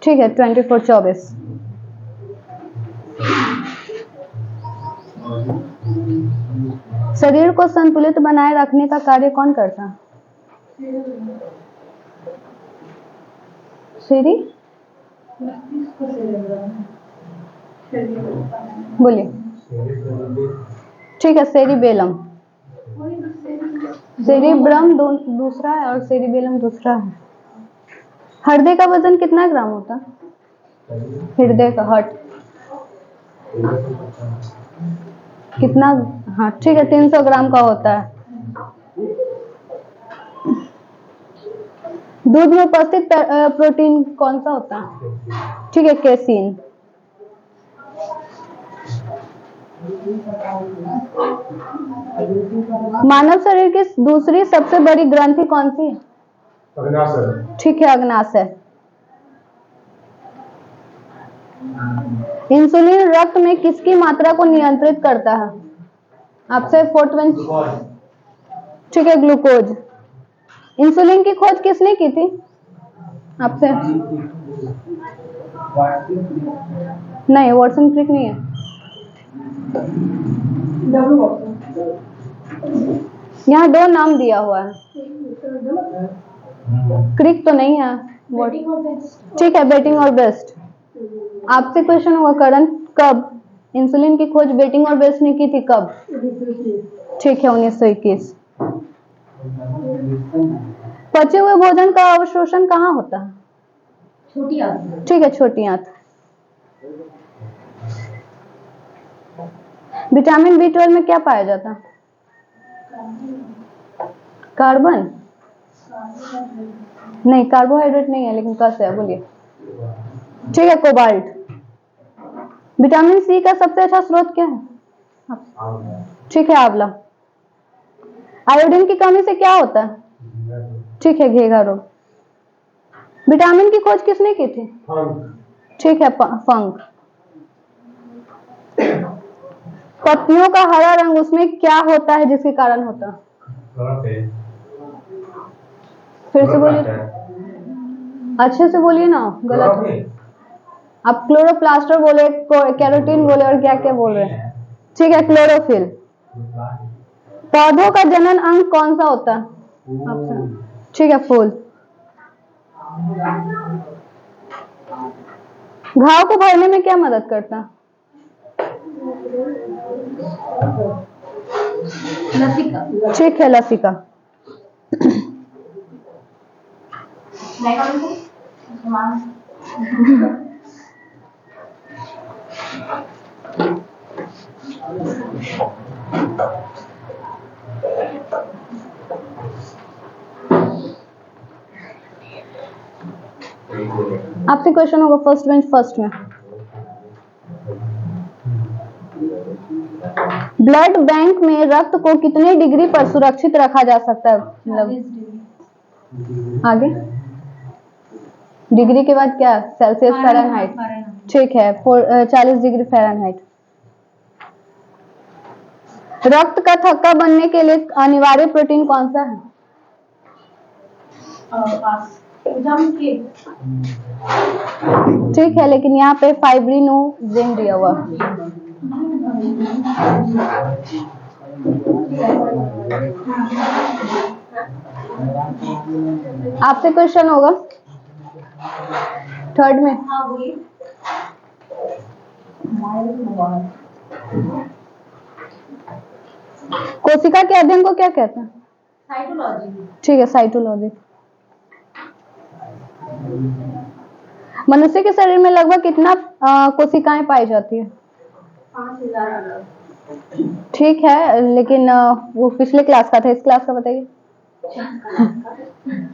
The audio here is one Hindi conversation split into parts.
ठीक है 24 24। शरीर को संतुलित बनाए रखने का कार्य कौन करता है? सीरी बोलिए। ठीक है सेरिबेलम। सेरिब्रम दूसरा है और सेरिबेलम दूसरा है। हृदय का वजन कितना ग्राम होता है? हृदय का हार्ट कितना? हाँ ठीक है 300 ग्राम का होता है। दूध में उपस्थित प्रोटीन कौन सा होता है? ठीक है केसीन। मानव शरीर की दूसरी सबसे बड़ी ग्रंथि कौन सी है? अग्नाशय। ठीक है अग्नाशय। इंसुलिन रक्त में किसकी मात्रा को नियंत्रित करता है? आपसे 420। ठीक है ग्लूकोज। इंसुलिन की खोज किसने की थी? आपसे नहीं वाटसन क्रिक नहीं है। यहाँ दो नाम दिया हुआ है। क्रिक तो नहीं है। ठीक है बेटिंग और बेस्ट। आपसे क्वेश्चन होगा करण कब इंसुलिन की खोज बेटिंग और बेस्ट ने की थी कब? ठीक है 1921। पचे हुए भोजन का अवशोषण कहाँ होता है? छोटी आंत। ठीक है छोटी आंत। विटामिन B12 में क्या पाया जाता है? कार्बन नहीं कार्बोहाइड्रेट नहीं है लेकिन कस है बोलिए। ठीक है कोबाल्ट। विटामिन सी का सबसे अच्छा स्रोत क्या है? ठीक है आंवला। आयोडीन की कमी से क्या होता है? ठीक है घेघा रोग। विटामिन की खोज किसने की थी? ठीक है फंक। पत्तियों का हरा रंग उसमें क्या होता है जिसके कारण होता है? फिर से बोलिए अच्छे से बोलिए ना। गलत आप क्लोरोप्लास्टर बोले कैरोटीन बोले और क्या क्या बोल रहे हैं? ठीक है क्लोरोफिल। पौधों का जनन अंग कौन सा होता है? ठीक है फूल। घाव को भरने में क्या मदद करता है? लसिका। ठीक है लसिका। आपसे क्वेश्चन होगा फर्स्ट बेंच फर्स्ट में। ब्लड बैंक में रक्त को कितने डिग्री पर सुरक्षित रखा जा सकता है? मतलब आगे डिग्री के बाद क्या? Celsius Fahrenheit. ठीक है 40 डिग्री फ़ारेनहाइट। रक्त का थक्का बनने के लिए अनिवार्य प्रोटीन कौन सा है? ठीक है लेकिन यहाँ पे फाइब्रिनोजेन दिया हुआ। आपसे क्वेश्चन होगा थर्ड में। कोशिका के अध्ययन को क्या कहते हैं? साइटोलॉजी। ठीक है साइटोलॉजी। मनुष्य के शरीर में लगभग कितना कोशिकाएं पाई जाती है? 5000। ठीक है लेकिन वो पिछले क्लास का था इस क्लास का बताइए।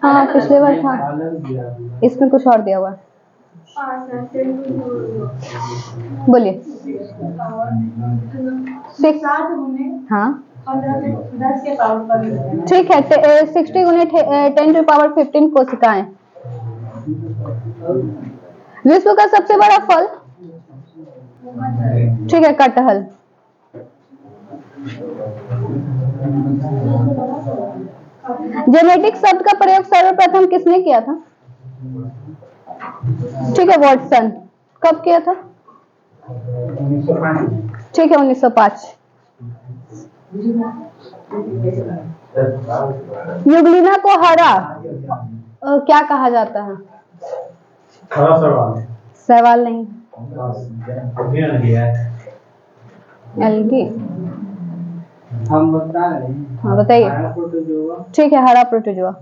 हाँ पिछले बार था इसमें कुछ और दिया हुआ। बोलिए 6। हाँ ठीक है 60 गुने 10⁻15 कोशिकाएं। विश्व का सबसे बड़ा फल? ठीक है कटहल। जेनेटिक शब्द का प्रयोग सर्वप्रथम किसने किया था? ठीक है, वॉटसन कब किया था? 1905। ठीक है, 1905। युगलिना को हरा क्या कहा जाता है? हरा सवाल। सवाल नहीं, एल्गी। हम बता रहे हैं। हाँ बताइए। ठीक है, हरा प्रोटोजोआ।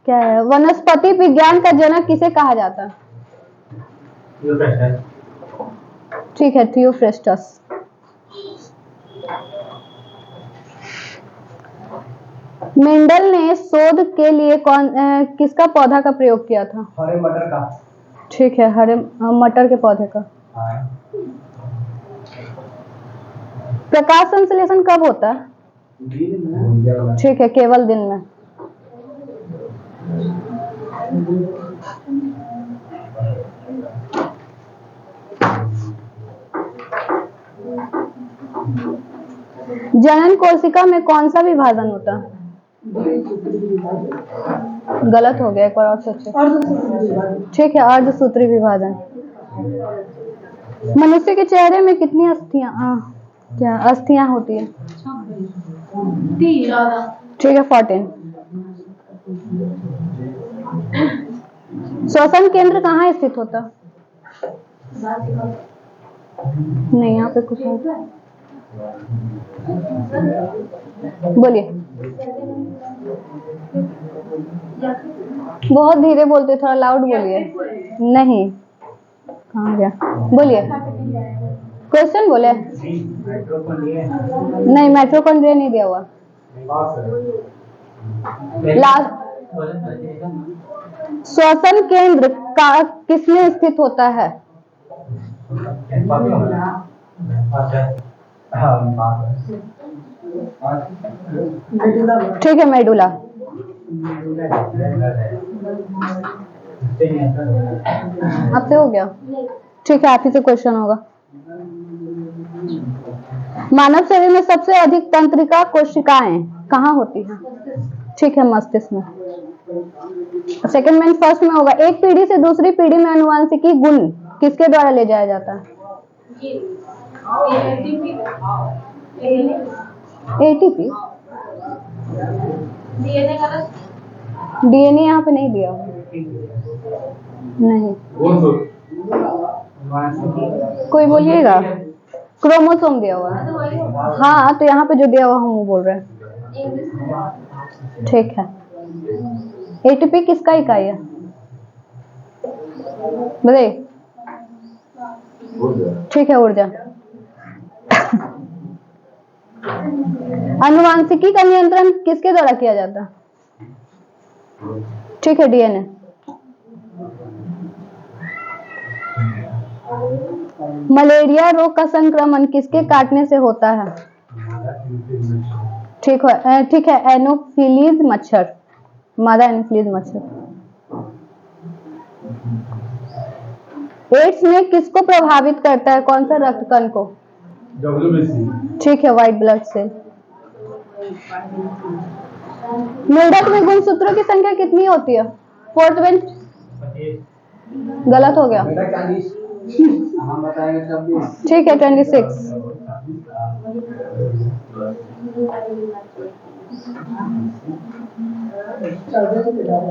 क्या है, वनस्पति विज्ञान का जनक किसे कहा जाता है? ठीक है, थियोफ्रेस्टस। मेंडल ने शोध के लिए किसका पौधा का प्रयोग किया था? हरे मटर का। ठीक है, हरे मटर के पौधे का। प्रकाश संश्लेषण कब होता है? ठीक है, केवल दिन में। जनन कोशिका में कौन सा विभाजन होता है? गलत हो गया, एक बार और सोचिए। ठीक है, अर्धसूत्री विभाजन। मनुष्य के चेहरे में कितनी अस्थियां होती है? ठीक है, 14। श्वसन केंद्र कहाँ स्थित होता? नहीं, यहाँ पे कुछ नहीं। बोलिए। बहुत धीरे बोलते, थोड़ा लाउड बोलिए। नहीं, कहाँ गया? बोलिए, क्वेश्चन बोले। नहीं, माइटोकॉन्ड्रिया नहीं दिया हुआ। लास्ट, श्वसन केंद्र का किसमें स्थित होता है? ठीक है, मेडुला। आपसे हो गया? ठीक है, आप ही से क्वेश्चन होगा। मानव शरीर में सबसे अधिक तंत्रिका कोशिकाएं कहाँ होती हैं? ठीक है, मस्तिष्क में। सेकंड में फर्स्ट में होगा। एक पीढ़ी से दूसरी पीढ़ी में आनुवंशिकी गुण किसके द्वारा ले जाया जाता है? एटीपी। डीएनए यहाँ पे नहीं दिया। नहीं, कोई बोलिएगा। क्रोमोसोम दिया हुआ है। हाँ, तो यहाँ पे जो दिया हुआ हम वो बोल रहे हैं। ठीक है, एटीपी किसका इकाई है? बताइए। ठीक है, ऊर्जा। आनुवंशिकी का नियंत्रण किसके द्वारा किया जाता है? ठीक है, डीएनए। मलेरिया रोग का संक्रमण किसके काटने से होता है? ठीक है, एनोफिलीज मच्छर, मादा एनोफिलीज मच्छर। एड्स में किसको प्रभावित करता है? कौन सा रक्त कण को? WBC। ठीक है, व्हाइट ब्लड सेल। मेढक में गुणसूत्रों की संख्या कितनी होती है? Fourth bench. गलत हो गया। हम बताएंगे 26। ठीक है, 26।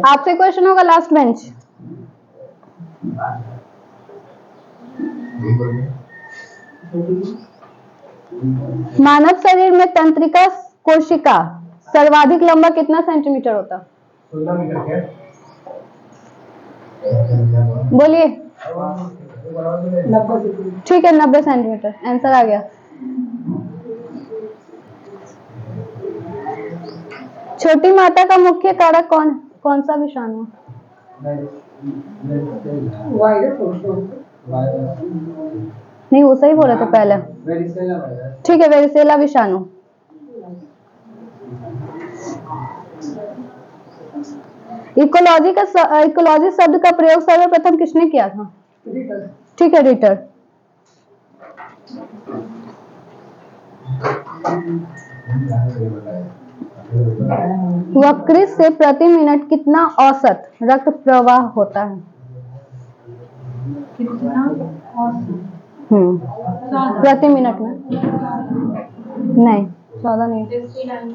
आपसे क्वेश्चन होगा, लास्ट बेंच। मानव शरीर में तंत्रिका कोशिका सर्वाधिक लंबा कितना सेंटीमीटर होता? 16 मीटर के। बोलिए। ठीक है, 90 सेंटीमीटर आंसर आ गया। छोटी माता का मुख्य कारक कौन सा विषाणु? नहीं, वो सही बोले थे पहले। ठीक है, वेरिसेला विषाणु। इकोलॉजी शब्द का प्रयोग सर्वप्रथम किसने किया था? ठीक है, रिटर। यकृत से प्रति मिनट कितना औसत रक्त प्रवाह होता है? कितना औसत? प्रति मिनट में नहीं, 14 नहीं। 69।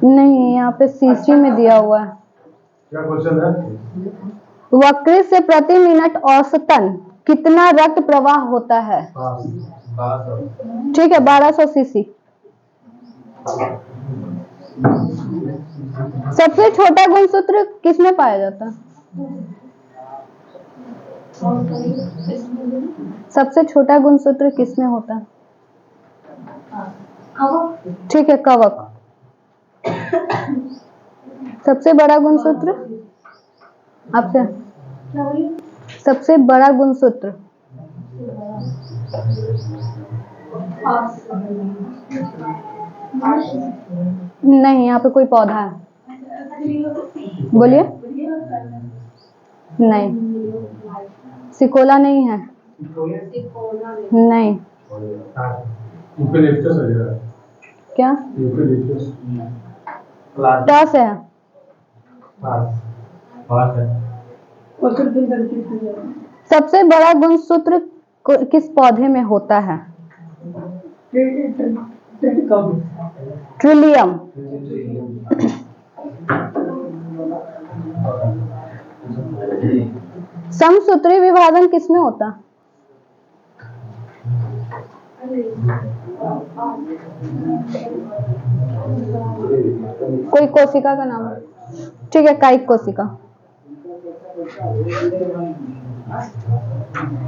नहीं, यहाँ पे सीसी में दिया हुआ है। क्या क्वेश्चन है? यकृत से प्रति मिनट औसतन कितना रक्त प्रवाह होता है? 1200। ठीक है, 1200 सीसी। सबसे छोटा गुणसूत्र किसमें पाया जाता है? सबसे छोटा गुणसूत्र किसमें होता है? ठीक है, कवक। सबसे बड़ा गुणसूत्र आपसे, सबसे बड़ा गुणसूत्र नहीं, यहाँ पे कोई पौधा है। बोलिए। नहीं, सिकोला नहीं है। नहीं। क्या टॉस है? सबसे बड़ा गुणसूत्र किस पौधे में होता है? ट्रिलियम। समसूत्री विभाजन किसमें होता है? कोई कोशिका का नाम? ठीक है, कायिक कोशिका।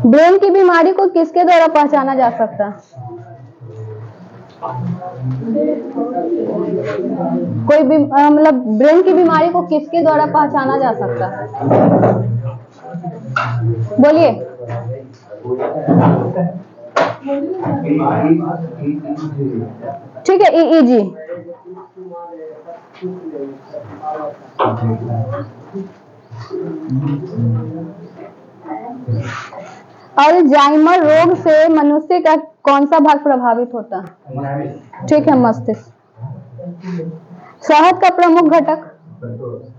ब्रेन की बीमारी को किसके द्वारा पहचाना जा सकता है? कोई भी मतलब ब्रेन की बीमारी को किसके द्वारा पहचाना जा सकता है? बोलिए। ठीक है, ईईजी। अल्जाइमर रोग से मनुष्य का कौन सा भाग प्रभावित होता है? ठीक है, मस्तिष्क। शहद का प्रमुख घटक?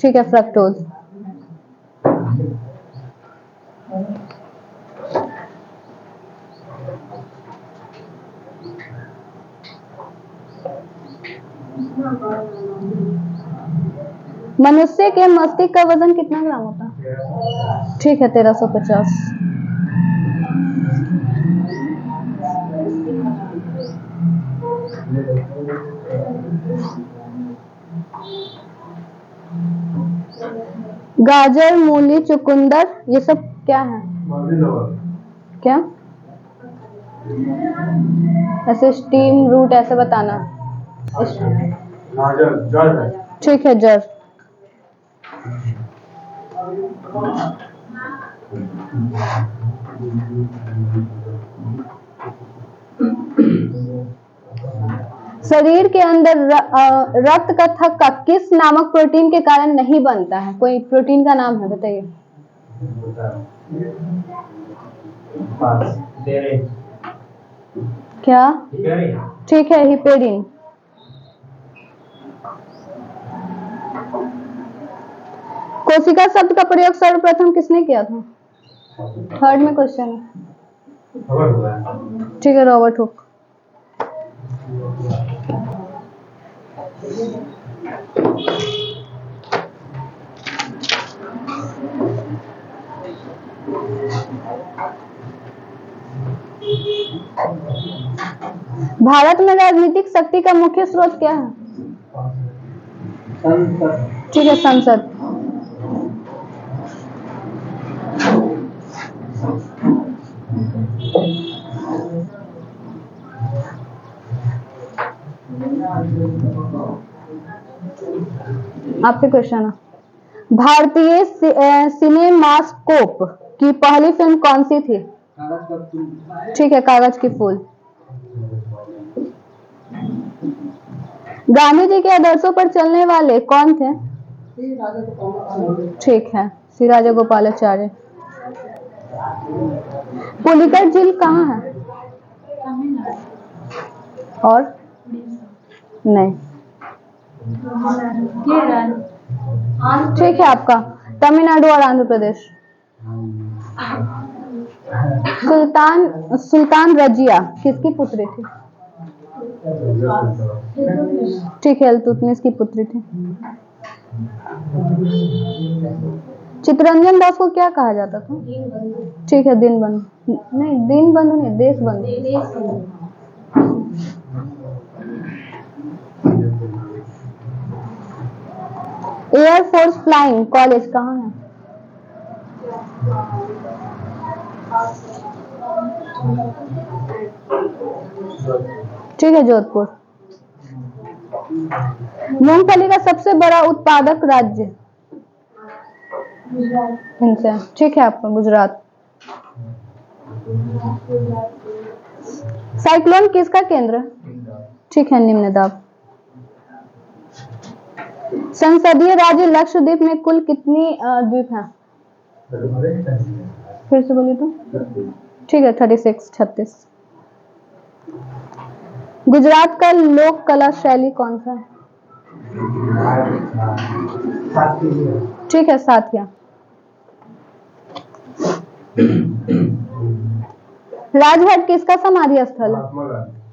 ठीक है, फ्रक्टोज। मनुष्य के मस्तिष्क का वजन कितना ग्राम होता है? ठीक है, 1350। गाजर, मूली, चुकंदर, ये सब क्या है? क्या ऐसे स्टीम रूट ऐसे बताना। ठीक है, जर। शरीर के अंदर रक्त का थक्का किस नामक प्रोटीन के कारण नहीं बनता है? कोई प्रोटीन का नाम है, बताइए। क्या? ठीक है, हिपेरिन। कोशिका शब्द का प्रयोग सर्वप्रथम किसने किया था? थर्ड में क्वेश्चन है। ठीक है, रॉबर्ट हुक। भारत में राजनीतिक शक्ति का मुख्य स्रोत क्या है? ठीक है, संसद। आपसे क्वेश्चन है, भारतीय सिनेमास्कोप की पहली फिल्म कौन सी थी? ठीक है, कागज की फूल। गांधी जी के आदर्शों पर चलने वाले कौन थे? ठीक है, श्री राजा गोपालाचार्य। पुलिकट झील कहाँ है? और नहीं, ठीक है आपका तमिलनाडु और आंध्र प्रदेश। सुल्तान रजिया किसकी पुत्री थी? ठीक है, इल्तुतमिश की पुत्री थी। चित्तरंजन दास को क्या कहा जाता था? ठीक है, दीनबंधु नहीं, दीनबंधु नहीं, देशबंधु। एयरफोर्स फ्लाइंग कॉलेज कहाँ है? ठीक है, जोधपुर। मूंगफली का सबसे बड़ा उत्पादक राज्य? इनसे ठीक है आपका गुजरात। साइक्लोन किसका केंद्र? ठीक है, निम्न दाब। संसदीय राज्य लक्षद्वीप में कुल कितनी द्वीप हैं? फिर से बोलिए तो। ठीक है, 36। गुजरात का लोक कला शैली कौन सा है? ठीक है, साथिया। राजघाट किसका समाधि स्थल है?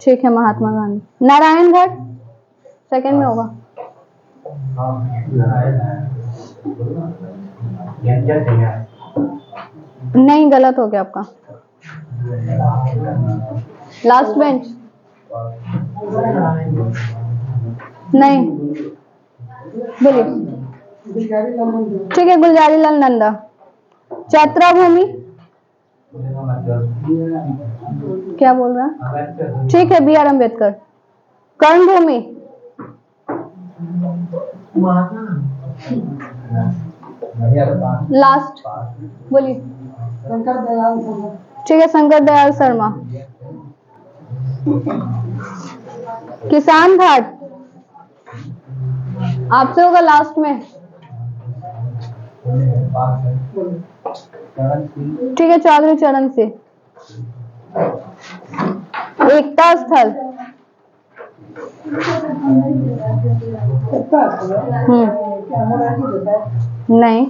ठीक है, महात्मा गांधी। नारायण घाट सेकंड में होगा। नहीं, गलत हो गया आपका। लास्ट बेंच नहीं, बोलिए। ठीक है, गुलजारी लाल नंदा। चैत्रा भूमि क्या बोल रहा है? ठीक है, बी आर अम्बेडकर। कर्ण भूमि लास्ट बोलिए। ठीक है, शंकर दयाल शर्मा। किसान घाट आपसे होगा लास्ट में। ठीक है, चौधरी चरण सिंह। एकता स्थल नहीं,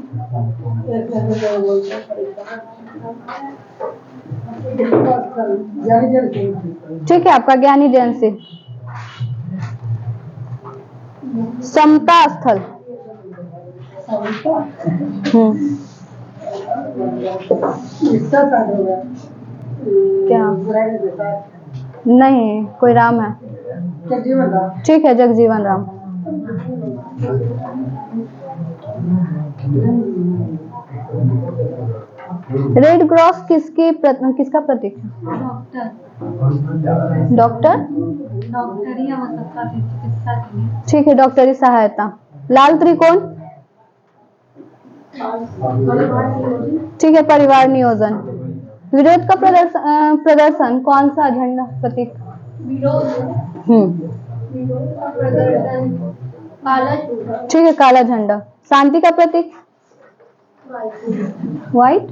ठीक है आपका ज्ञानी जैन सिंह। समता स्थल क्या? नहीं, कोई राम है। ठीक है, जगजीवन राम। रेड क्रॉस किसका प्रतीक है? डॉक्टर। ठीक है, डॉक्टरी सहायता। लाल त्रिकोण ठीक है, परिवार नियोजन। विरोध का प्रदर्शन कौन सा झंडा प्रतीक? ठीक है, काला झंडा। शांति का प्रतीक? व्हाइट।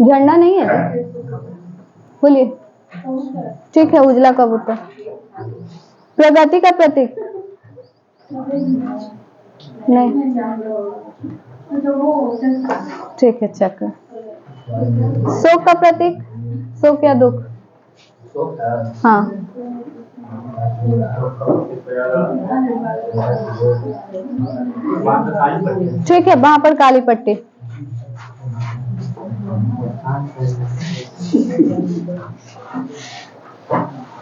झंडा नहीं है, बोलिए। ठीक है, उजला कबूतर। प्रगति का प्रतीक? नहीं, ठीक है, चक्र। शोक का प्रतीक? शोक या दुख? हाँ, ठीक है, वहां पर काली पट्टी।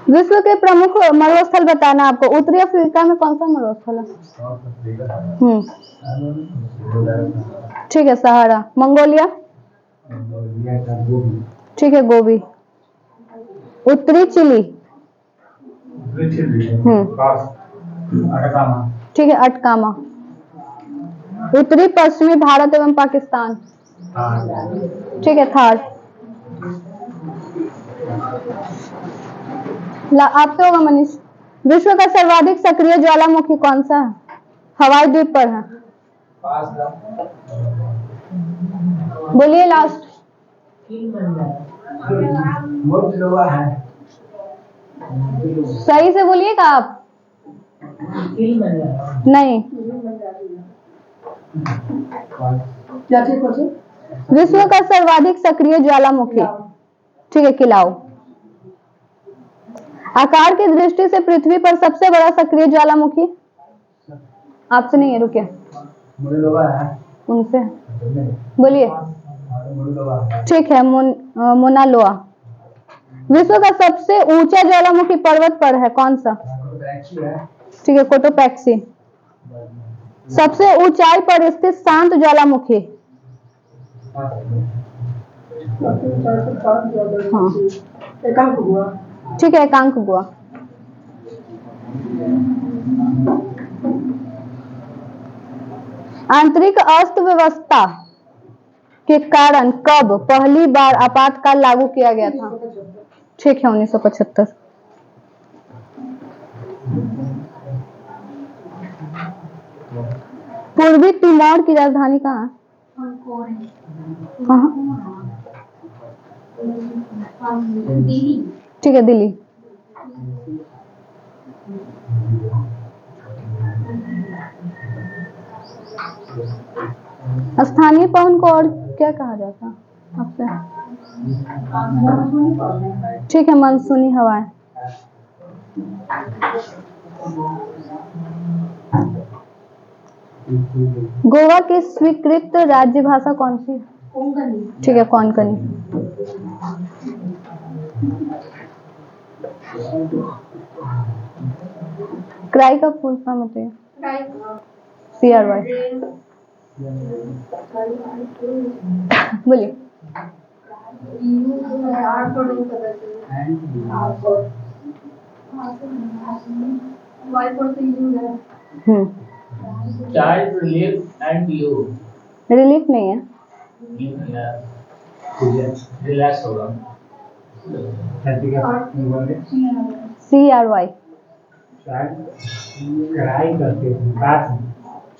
विश्व के प्रमुख मरुस्थल बताना आपको। उत्तरी अफ्रीका में कौन सा मरुस्थल है? ठीक है, सहारा। मंगोलिया? ठीक है, गोबी। उत्तरी चिली? ठीक है, अटकामा। उत्तरी पश्चिमी भारत एवं पाकिस्तान? ठीक है, थार। आपसे होगा मनीष। विश्व का सर्वाधिक सक्रिय ज्वालामुखी कौन सा है? हवाई द्वीप पर है। बोलिए लास्ट। मुझ लोहा है। सही से बोलिएगा आप। नहीं। क्या ठीक है? विश्व का सर्वाधिक सक्रिय ज्वालामुखी। ठीक है, किलाउ। आकार की दृष्टि से पृथ्वी पर सबसे बड़ा सक्रिय ज्वालामुखी। आपसे नहीं है, रुकिए। मुझे लोहा है। उनसे बोलिए। ठीक है, मोना लोआ। विश्व का सबसे ऊंचा ज्वालामुखी पर्वत पर है, कौन सा? ठीक है, कोटोपैक्सी। सबसे ऊंचाई पर स्थित शांत ज्वालामुखी। हाँ, एकांकगुहा। ठीक है, एकांकगुहा। आंतरिक अर्थव्यवस्था के कारण कब पहली बार आपातकाल लागू किया गया था? ठीक है, 1975। पूर्वी तिमोर की राजधानी कहाँ है? ठीक है, दिल्ली। स्थानीय पवन को और क्या कहा जाता है आपसे? ठीक है, मानसूनी हवाएं। गोवा की स्वीकृत राज्य भाषा कौन सी? ठीक है, कोंकणी। क्राई का फुल फॉर्म बताइए। CRY। बोलिए। Child relief and you. Relief नहीं है, रिलैक्स होगा। CRY। कढ़ाई करते हैं।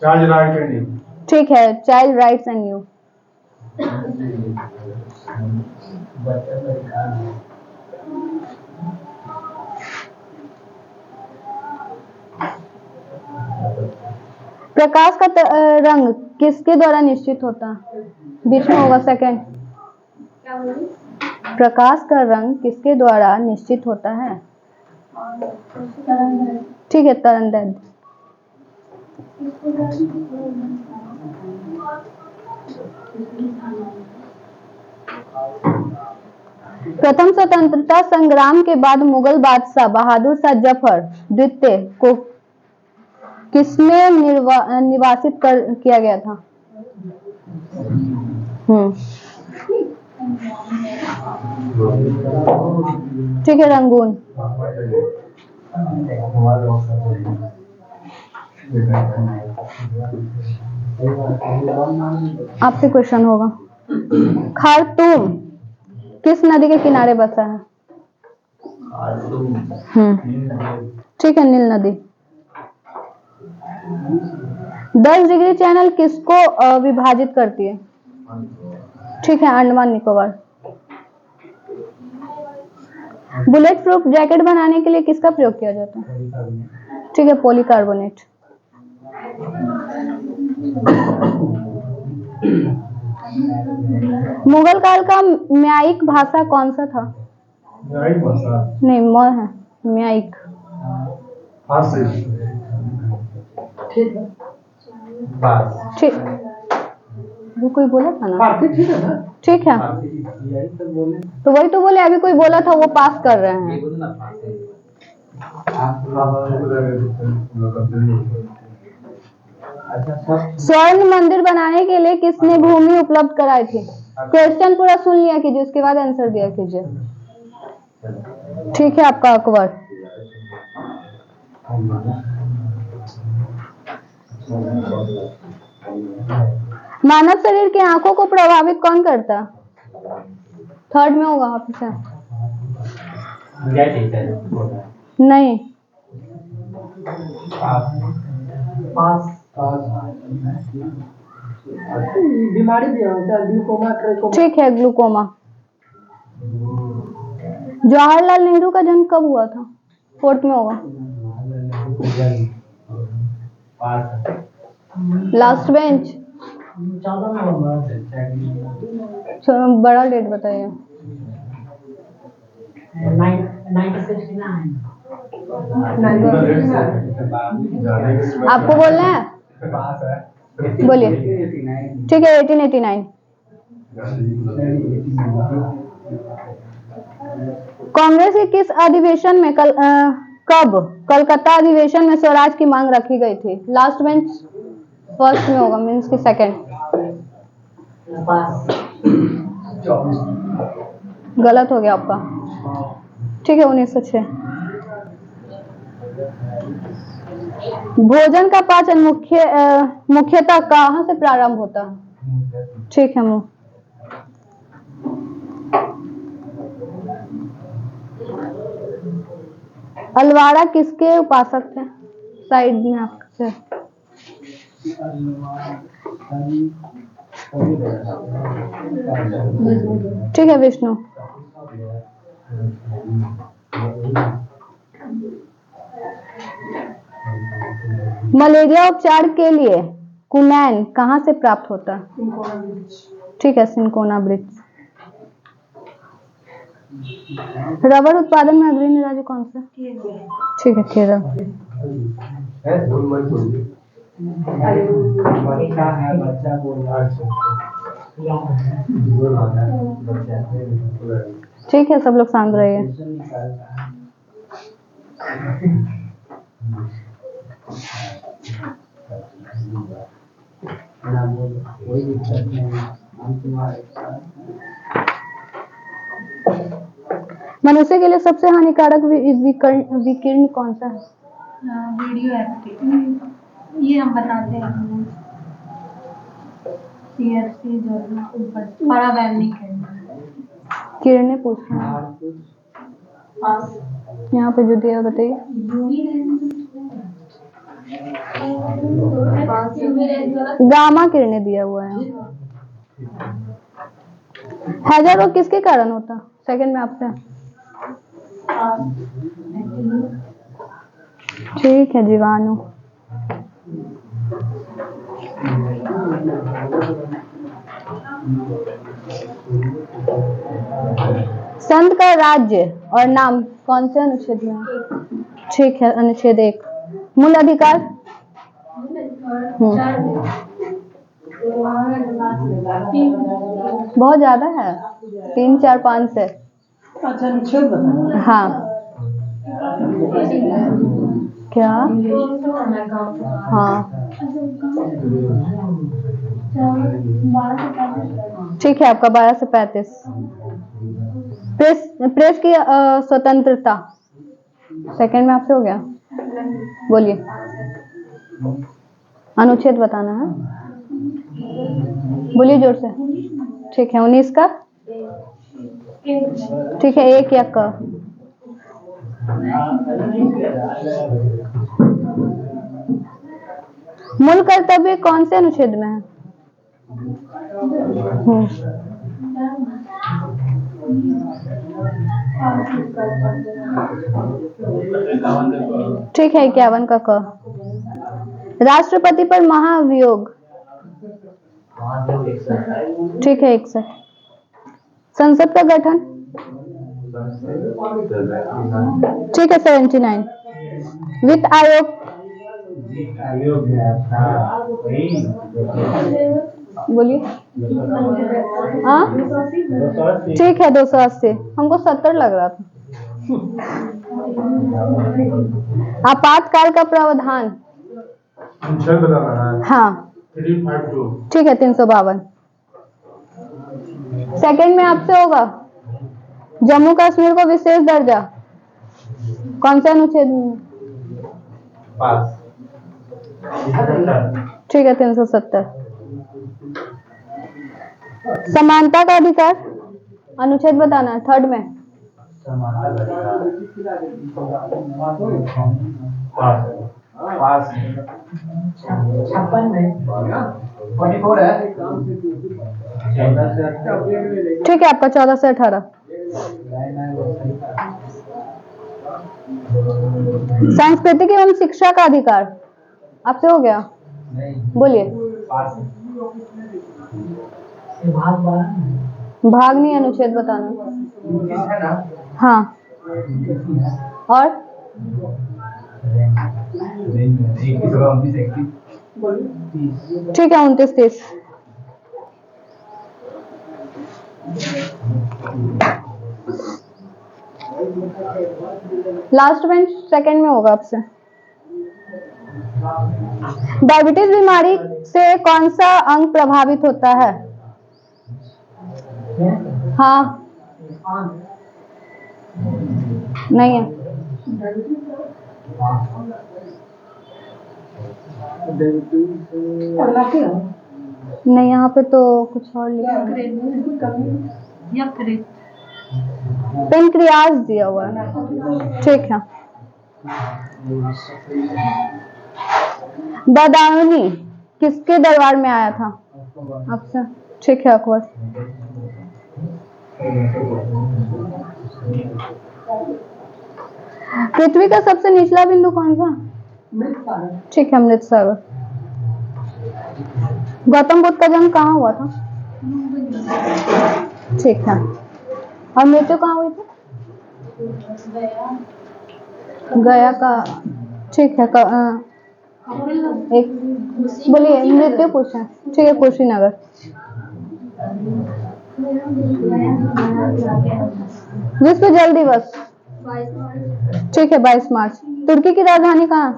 Charge right and you. ठीक है, चाइल्ड राइट्स एंड यू। प्रकाश का रंग किसके द्वारा निश्चित होता है? बीच में होगा सेकंड। प्रकाश का रंग किसके द्वारा निश्चित होता है? ठीक है, तरंगदैर्घ्य। प्रथम स्वतंत्रता संग्राम के बाद मुगल बादशाह बहादुर शाह जफर द्वितीय को किसमें निवासित किया गया था? ठीक है, रंगून। आपसे क्वेश्चन होगा। खार्तूम किस नदी के किनारे बसा है? ठीक है, नील नदी। 10 डिग्री चैनल किसको विभाजित करती है? ठीक है, Andaman Nicobar. Bullet proof jacket बनाने के लिए किसका प्रयोग किया जाता है? ठीक है, पॉलीकार्बोनेट। मुगल काल का म्यायिक भाषा कौन सा था? नहीं, म है, म्यायिक। ठीक, वो कोई बोला था ना? ठीक है, तो वही तो बोले, अभी कोई बोला था, वो पास कर रहे हैं। स्वर्ण मंदिर बनाने के लिए किसने भूमि उपलब्ध कराई थी? क्वेश्चन पूरा सुन लिया कीजिए, उसके बाद आंसर दिया कीजिए। ठीक है, आपका अकबर। मानव शरीर की आंखों को प्रभावित कौन करता? थर्ड में होगा ऑप्शन। नहीं, बीमारी भी होता है, ग्लूकोमा ट्रेकोमा। ठीक है, ग्लूकोमा। जवाहरलाल नेहरू का जन्म कब हुआ था? 4th में होगा। Last bench. बड़ा डेट बताइए। 1969। आपको बोलना है? बोलिए। ठीक है, 1889। कांग्रेस के किस अधिवेशन में कब कलकत्ता अधिवेशन में स्वराज की मांग रखी गई थी? लास्ट बेंच 1st में होगा, मीन्स की 2nd। गलत हो गया आपका। ठीक है, 1906। भोजन का पाचन मुख्यतः कहाँ से प्रारंभ होता है? ठीक है, मुंह। अलवाड़ा किसके उपासक थे? साइड में आपसे। ठीक है, विष्णु। मलेरिया उपचार के लिए कुनैन कहाँ से प्राप्त होता है? ठीक है, सिंकोना ब्रिज। रबर उत्पादन में अग्रणी राज्य कौन सा? ठीक है, केरल। ठीक है, सब लोग शांत रहिए। मनुष्य के लिए सबसे हानिकारक विकिरण कौन सा है? Radio active. ये हम बताते हैं। CFC जो ऊपर पराबैंगनी किरणें पूछ रहे हैं। यहाँ पे जो दिया बताइए। गामा किरणें दिया हुआ है। हैजा रोग किसके कारण होता? 2nd में आपसे। ठीक है, जीवाणु। संत का राज्य और नाम कौन से अनुच्छेद में है? ठीक है, अनुच्छेद 1। मूल अधिकार। बहुत ज्यादा है, 3, 4, 5 से। अच्छा, अनुच्छेद बताना। हाँ। क्या? हाँ, ठीक है, आपका 12 से 35। प्रेस की स्वतंत्रता 2nd में आपसे हो गया। बोलिए। अनुच्छेद बताना है। बोलिए जोर से। ठीक है, 19 का। ठीक है, 1 या क। मूल कर्तव्य कौन से अनुच्छेद में है? ठीक है, 51 का क। राष्ट्रपति पर महाभियोग। ठीक है, 61। संसद का गठन। ठीक है, 79। वित्त आयोग। बोलिए। हाँ, ठीक है, 280। हमको 70 लग रहा था। आपातकाल का प्रावधान। हाँ, 352। ठीक है, 352। 2nd में आपसे होगा। जम्मू कश्मीर को विशेष दर्जा कौन से अनुच्छेद में? ठीक है, 370। समानता का अधिकार अनुच्छेद बताना है, 3rd में। 44 है। ठीक है, आपका 14 से 18। सांस्कृतिक एवं शिक्षा का अधिकार आपसे हो गया, बोलिए। भाग नहीं, अनुच्छेद बताना। हाँ, और ठीक है, 29-30। लास्ट बेंच सेकंड में होगा आपसे। डायबिटीज बीमारी से कौन सा अंग प्रभावित होता है? हाँ, नहीं है। नहीं, यहाँ पे तो कुछ और लिखा है। पेनक्रियाज दिया हुआ है। ठीक है। बदायूनी किसके दरबार में आया था आपसे? ठीक है, अकबर। पृथ्वी का सबसे निचला बिंदु कौन सा? ठीक है, अमृत सागर। गौतम बुद्ध का जन्म कहाँ हुआ था? ठीक है। और मृत्यु कहाँ हुई थी? गया का। ठीक है। एक बोलिए, मृत्यु पूछे। ठीक है, कुशीनगर। विश्व जल दिवस ठीक है, 22 मार्च। तुर्की की राजधानी कहाँ?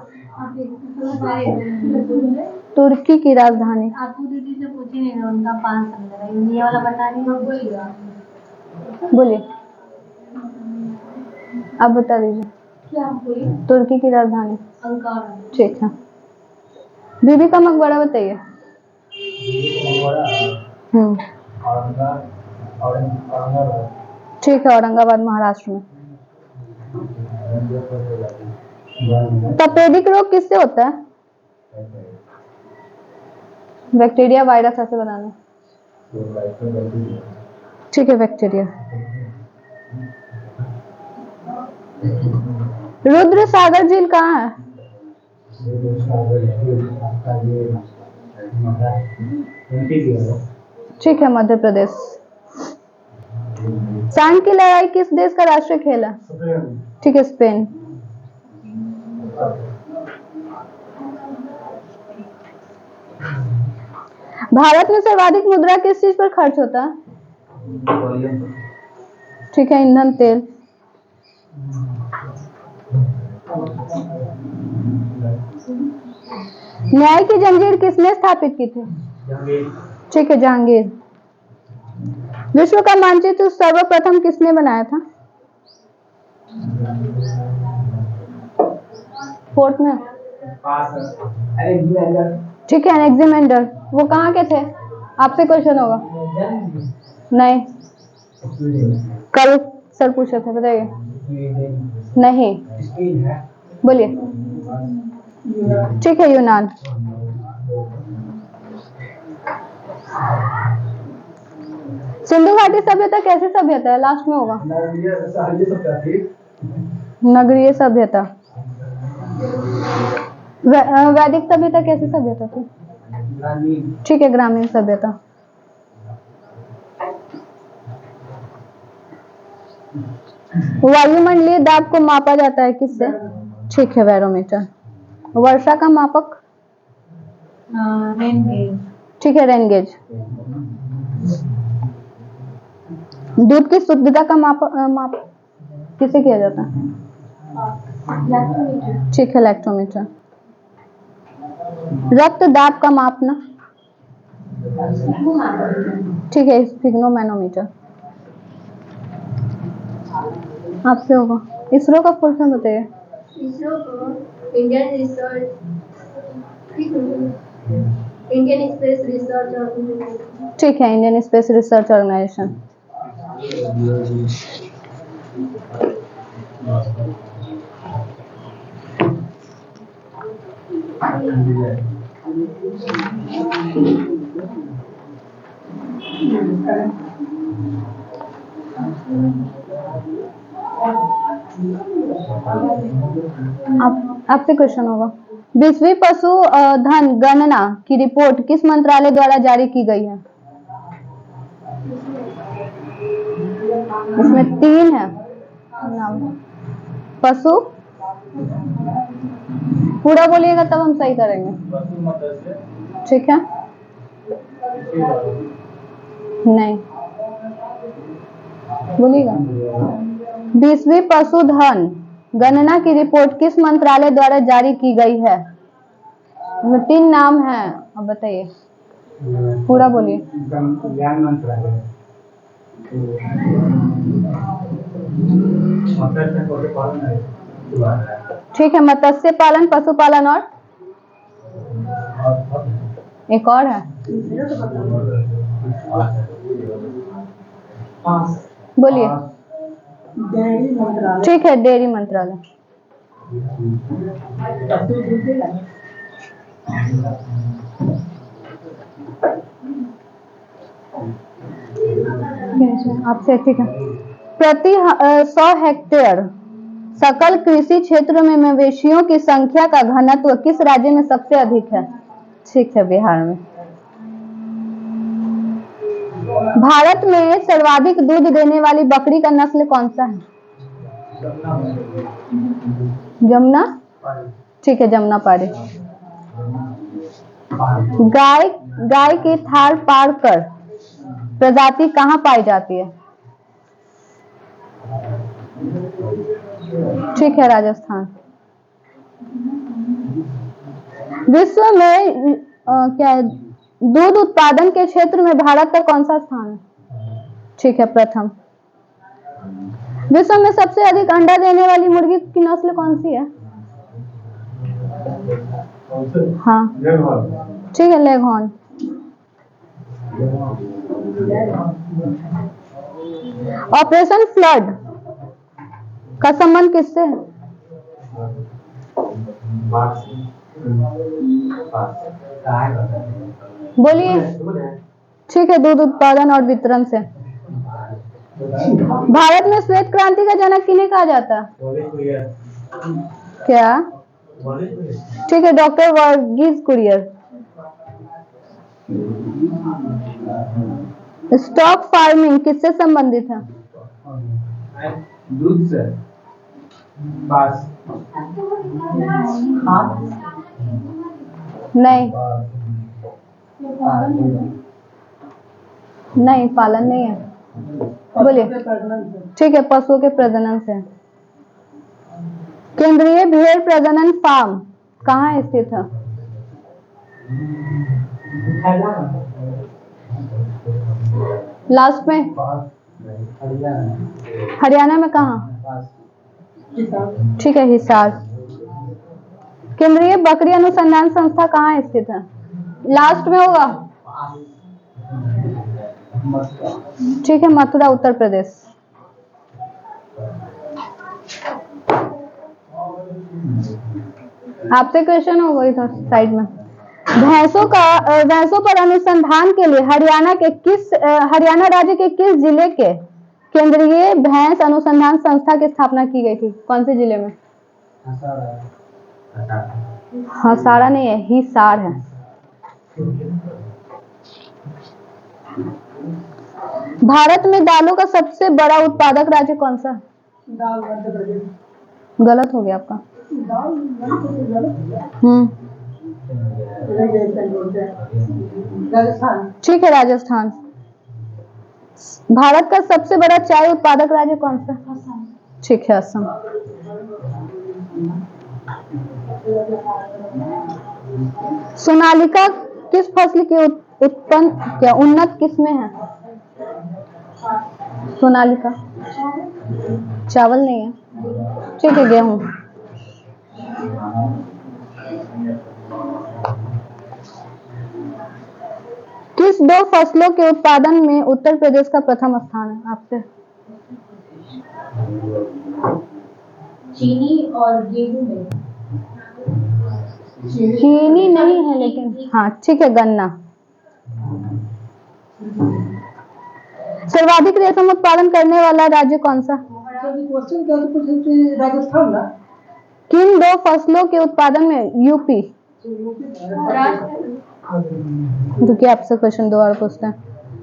तुर्की की राजधानी आपको दीदी से पूछी नहीं ना, उनका 5 समझ रहा, ये वाला बता रही हूँ, बोलिएगा। बोलिए, आप बता दीजिए। क्या बोलिए? तुर्की की राजधानी अंकारा। ठीक है। बीबी का मकबरा बताइए। ठीक है, औरंगाबाद महाराष्ट्र में। तपेदिक रोग किससे होता है? बैक्टीरिया, वायरस, ऐसे बनाना। ठीक है, बैक्टीरिया। रुद्र सागर झील कहाँ है? ठीक है, मध्य प्रदेश। सांड की लड़ाई किस देश का राष्ट्रीय खेल है? ठीक है, स्पेन। भारत में सर्वाधिक मुद्रा किस चीज पर खर्च होता है? ठीक है, ईंधन तेल। न्याय की जंजीर किसने स्थापित की थी? ठीक है, जहांगीर। विश्व का मानचित्र सर्वप्रथम किसने बनाया था? फोर्थ में। ठीक है, एनेक्सिमेंडर। वो कहाँ के थे? आपसे क्वेश्चन होगा। नहीं, कल सर पूछे थे, बताइए। नहीं, बोलिए। ठीक है, यूनान। सिंधु घाटी सभ्यता कैसी सभ्यता है? लास्ट में होगा। नगरीय सभ्यता। वैदिक सभ्यता कैसी सभ्यता थी? ठीक है, ग्रामीण सभ्यता। वायुमंडलीय दाब को मापा जाता है किससे? ठीक है, बैरोमीटर। वर्षा का मापक? Rain gauge. ठीक है, रेन गेज। दूध की शुद्धता का माप किसे किया जाता है? ठीक है, लैक्टोमीटर। रक्त दाब का मापना? ठीक है, स्फिग्नोमैनोमीटर। आपसे होगा। इसरो का फुल फॉर्म बताइए। इसरो को इंडियन स्पेस रिसर्च ऑर्गेनाइजेशन। ठीक है, इंडियन स्पेस रिसर्च ऑर्गेनाइजेशन। आपसे क्वेश्चन होगा। 20वीं पशु धन गणना की रिपोर्ट किस मंत्रालय द्वारा जारी की गई है? इसमें 3 है नाम। पशु पूरा बोलिएगा तब हम सही करेंगे। ठीक है, नहीं बोलिएगा। 20वीं पशुधन गणना की रिपोर्ट किस मंत्रालय द्वारा जारी की गई है? इसमें 3 नाम है, अब बताइए, पूरा बोलिए। ज्ञान मंत्रालय। ठीक है, मत्स्य पालन, पशुपालन और एक और है, बोलिए। डेयरी मंत्रालय। ठीक है, डेयरी मंत्रालय। आपसे ठीक है। प्रति 100 हेक्टेयर सकल कृषि क्षेत्र में मवेशियों की संख्या का घनत्व किस राज्य में सबसे अधिक है? ठीक है, बिहार में। भारत में सर्वाधिक दूध देने वाली बकरी का नस्ल कौन सा है? जमुना। ठीक है, जमुनापारी। गाय की थारपारकर प्रजाति कहाँ पाई जाती है? ठीक है, राजस्थान। विश्व में क्या है, दूध उत्पादन के क्षेत्र में भारत का कौन सा स्थान है? ठीक है, प्रथम। विश्व में सबसे अधिक अंडा देने वाली मुर्गी की नस्ल कौन सी है? हाँ, ठीक है, लेघॉर्न। ऑपरेशन फ्लड का संबंध किससे है? बोलिए। ठीक है, दूध उत्पादन और वितरण से। भारत में श्वेत क्रांति का जनक किन्हें कहा जाता है? क्या? ठीक है, doctor Verghese Kurien. Stock farming किससे संबंधित है? दूध से। नहीं, नहीं, पालन नहीं है। बोलिए। ठीक है, पशुओं के प्रजनन से। केंद्रीय भेड़ प्रजनन फार्म कहाँ स्थित है? लास्ट में हरियाणा में कहाँ? ठीक है, हिसार। केंद्रीय बकरी अनुसंधान संस्था कहाँ स्थित है? लास्ट में होगा। ठीक है, मथुरा, उत्तर प्रदेश। आपसे क्वेश्चन होगा इधर साइड में। भैंसों पर अनुसंधान के लिए हरियाणा राज्य के किस जिले के केंद्रीय भैंस अनुसंधान संस्था की स्थापना की गई थी? कौन से जिले में? हसाड़ा नहीं है, हिसार है। भारत में दालों का सबसे बड़ा उत्पादक राज्य कौन सा? गलत हो गया आपका। राजस्थान। ठीक है, राजस्थान। भारत का सबसे बड़ा चाय उत्पादक राज्य कौन सा? ठीक है, असम। सोनालिका किस फसल की उन्नत किस्में है? सोनालिका चावल नहीं है। ठीक है, गेहूं। किस 2 फसलों के उत्पादन में उत्तर प्रदेश का प्रथम स्थान है? आपसे। चीनी और गेहूं में। चीनी नहीं है, लेकिन हाँ, ठीक है, गन्ना। सर्वाधिक रेशम उत्पादन करने वाला राज्य कौन सा? क्वेश्चन क्या तो कुछ राजस्थान ना किन दो फसलों के उत्पादन में यूपी? रुकिए, आपसे क्वेश्चन दो और पूछते हैं।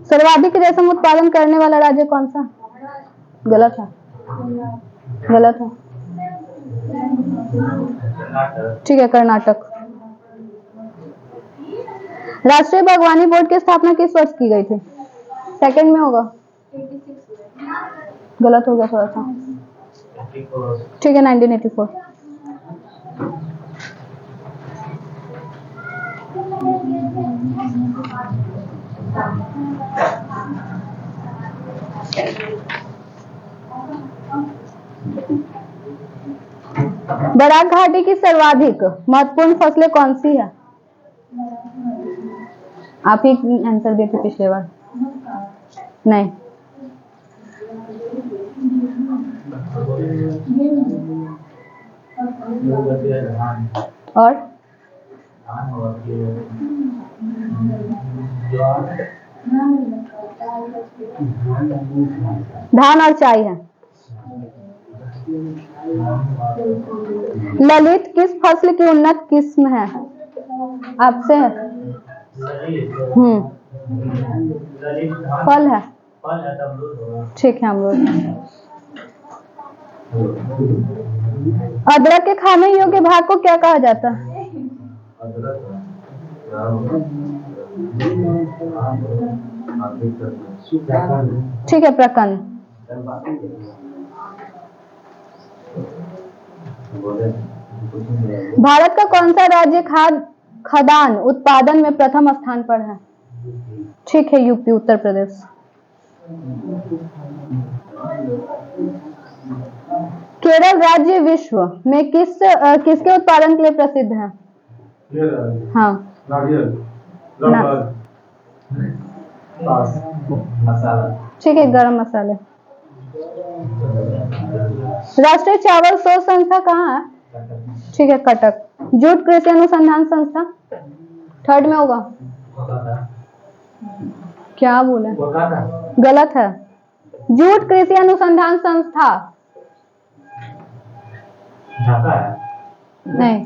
सर्वाधिक रेशम उत्पादन करने वाला राज्य कौन सा? गलत है, गलत है। ठीक है, कर्नाटक। राष्ट्रीय बागवानी बोर्ड की स्थापना किस वर्ष की गई थी? सेकंड में होगा, गलत हो गया थोड़ा सा। ठीक है, 1984। बराक घाटी की सर्वाधिक महत्वपूर्ण फसलें कौन सी है? आप ही आंसर देते पिछले बार। नहीं, और धान और चाय है। ललित किस फसल की उन्नत किस्म है? आपसे है। फल है। ठीक है, अमरूद। अदरक के खाने योग्य भाग को क्या कहा जाता है? ठीक है, प्रकंद। भारत का कौन सा राज्य खदान उत्पादन में प्रथम स्थान पर है? ठीक है, यूपी, उत्तर प्रदेश। केरल राज्य विश्व में किसके उत्पादन के लिए प्रसिद्ध है? हाँ, ठीक है, गरम मसाले। राष्ट्रीय चावल शोध संस्था कहाँ है? ठीक है, कटक। जूट कृषि अनुसंधान संस्था थर्ड में होगा। क्या बोले? गलत है। जूट कृषि अनुसंधान संस्था नहीं,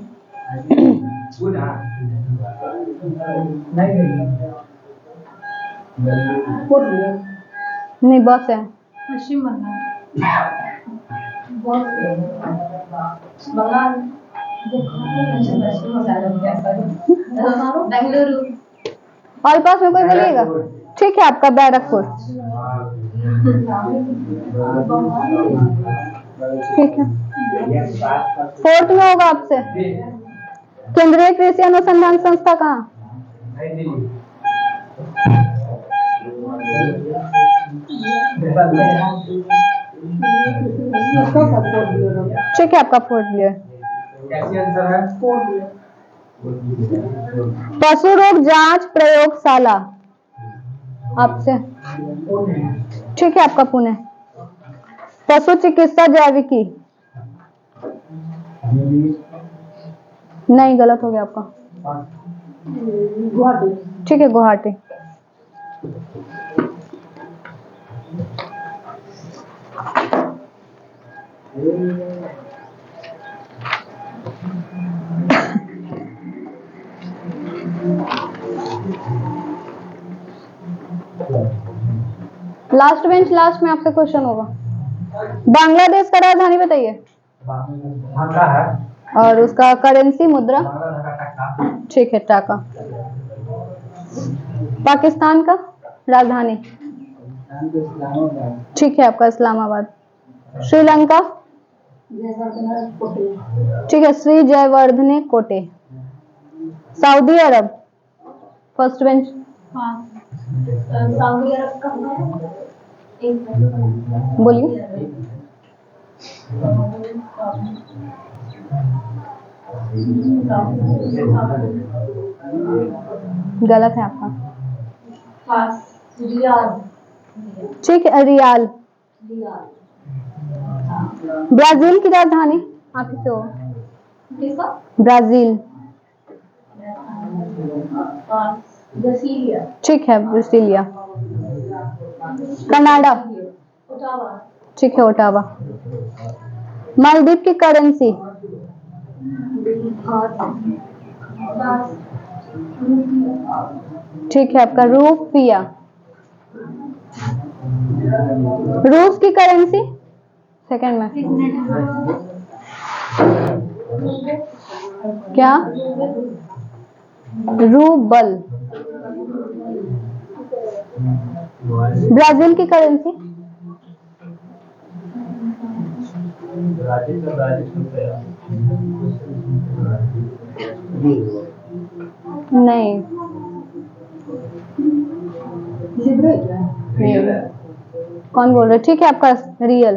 नहीं, बस है। पश्चिम बंगाल बेंगलुरु। और पास में कोई बोलिएगा? ठीक है, आपका बैरकपुर। ठीक है, फोर्थ में होगा आपसे। केंद्रीय कृषि अनुसंधान संस्था कहाँ? ठीक है, आपका फोर्थ ईयर। पशु रोग जांच प्रयोगशाला आपसे। ठीक है, आपका पुणे। पशु चिकित्सा जैविकी नहीं, गलत हो गया आपका। ठीक है, गुवाहाटी। लास्ट बेंच, लास्ट में आपसे क्वेश्चन होगा। बांग्लादेश का राजधानी बताइए और उसका करेंसी मुद्रा। ठीक है, टाका। पाकिस्तान का राजधानी? ठीक है, आपका इस्लामाबाद। श्रीलंका? ठीक है, Sri Jayawardene Kotte. Saudi Arab? First bench. Saudi Arab का बोलिए। गलत है आपका। ठीक है, रियाल। ब्राजील की राजधानी आप ही से हो? ब्राजील। ब्राजीलिया, ठीक है ब्राजीलिया। कनाडा, ओटावा, ठीक है ओटावा। मालदीव की करेंसी, ठीक है आपका रुपया। रूस की करेंसी, सेकंड में क्या? रूबल। ब्राजील की करेंसी, नहीं लिब्रे क्या है? नहीं, कौन बोल रहे? ठीक है आपका रियल,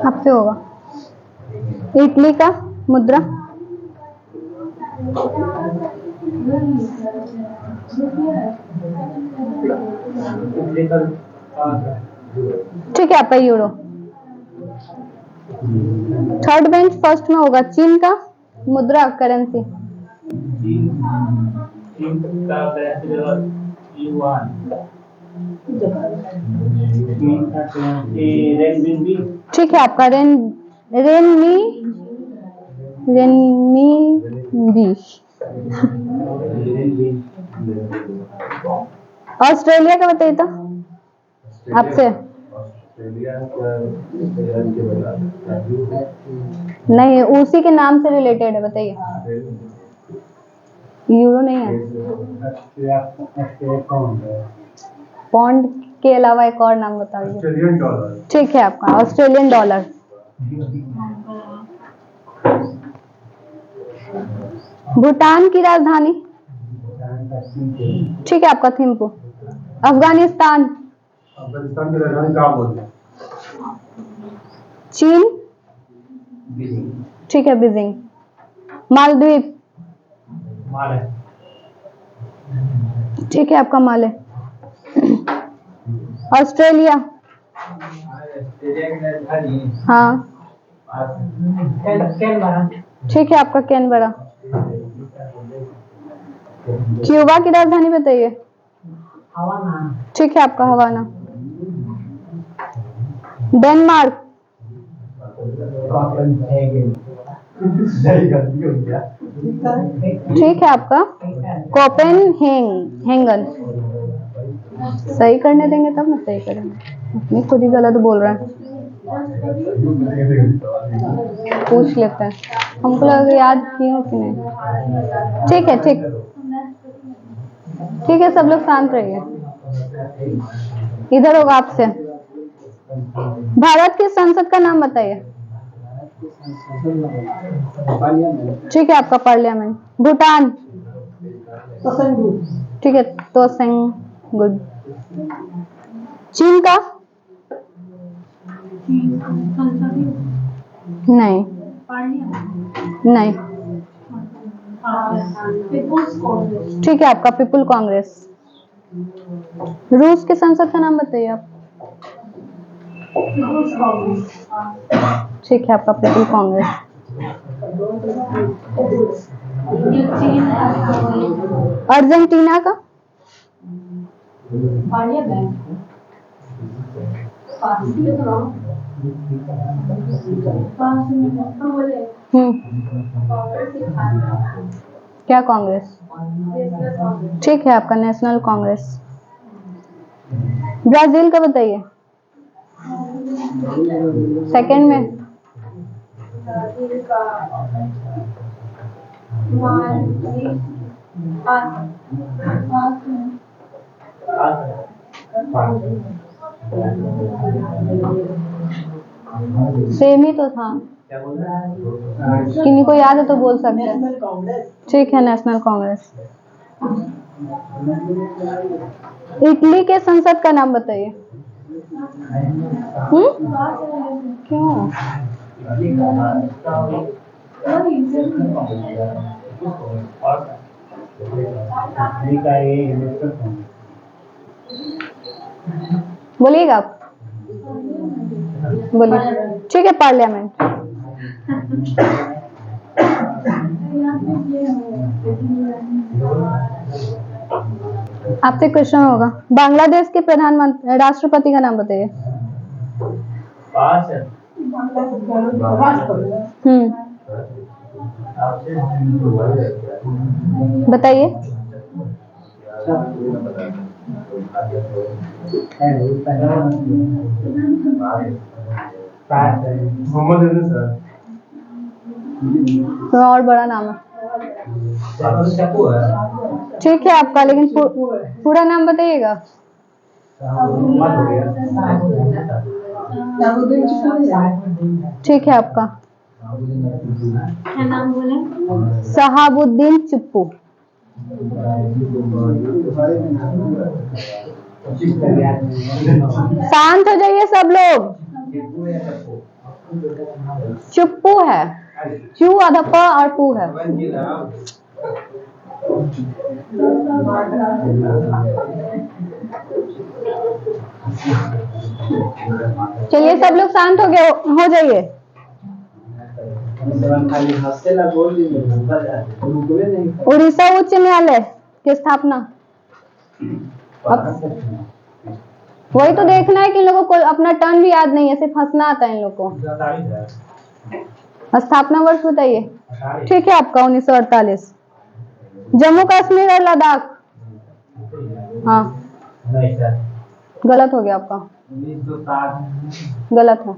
आपसे होगा। इटली का मुद्रा, ठीक है आपका यूरो। थर्ड बेंच फर्स्ट में होगा चीन का मुद्रा करेंसी, ठीक है आपका रेनमी। ऑस्ट्रेलिया का बताइए तो आपसे, नहीं उसी के नाम से रिलेटेड है, बताइए। यूरो नहीं है, पौंड के अलावा एक और नाम बताइए। ऑस्ट्रेलियन डॉलर, ठीक है आपका ऑस्ट्रेलियन डॉलर। भूटान की राजधानी, ठीक है आपका थिम्पू। अफगानिस्तान, अफगानिस्तान की राजधानी क्या बोलते हैं? चीन, ठीक है बीजिंग। मालदीव, ठीक है आपका माले। ऑस्ट्रेलिया, हाँ ठीक है आपका कैनबरा। क्यूबा की राजधानी बताइए, ठीक है आपका हवाना। डेनमार्क, ठीक है आपका कोपेनहेगन। सही करने देंगे तब ना सही करेंगे, अपनी खुद ही गलत बोल रहे हैं। पूछ लेते हैं, हमको लगा याद किए हो कि नहीं। ठीक है ठीक है, सब लोग शांत रहिए। इधर होगा आपसे। भारत की संसद का नाम बताइए, ठीक है आपका पार्लियामेंट। भूटान, ठीक है तोसेंग गुड। चीन का, नहीं नहीं, ठीक है आपका पीपुल कांग्रेस। रूस की संसद का नाम बताइए आप, ठीक है आपका पीपुल कांग्रेस। अर्जेंटीना का, क्या कांग्रेस, ठीक है आपका नेशनल कांग्रेस। ब्राजील का बताइए, सेकंड में सेम ही तो था, किन्हीं को याद है तो बोल सकते हैं। ठीक है नेशनल कांग्रेस। इटली के संसद का नाम बताइए। क्यों? बोलिएगा आप, बोलिए। ठीक है पार्लियामेंट। आपसे क्वेश्चन होगा, बांग्लादेश के प्रधानमंत्री राष्ट्रपति का नाम बताइए। बताइए। मोहम्मद इदरीस सर। थोड़ा और बड़ा नाम है। ठीक है आपका, लेकिन पूरा नाम बताइएगा। ठीक है आपका। क्या नाम बोले? शहाबुद्दीन चुप्पू। शांत हो जाइए सब लोग। चुप्पू है, चू आधा प और पू है। चलिए सब लोग शांत हो गए, हो जाइए। उड़ीसा उच्च न्यायालय की स्थापना, वही तो देखना है कि इन लोगों को अपना टर्न भी याद नहीं है, सिर्फ हंसना आता है इन लोगों को। स्थापना वर्ष बताइए। ठीक है आपका 1948। जम्मू कश्मीर और लद्दाख, हाँ गलत हो गया आपका, गलत है,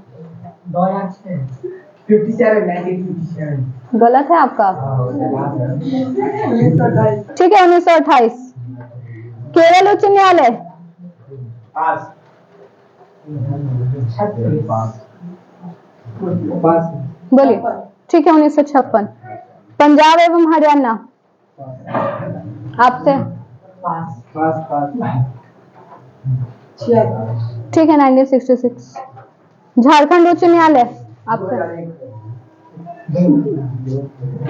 गलत है आपका। ठीक है 1928। केरल उच्च न्यायालय, बोलिए। ठीक है 1956। पंजाब एवं हरियाणा, आपसे। ठीक है 1966। झारखंड उच्च न्यायालय, आपसे।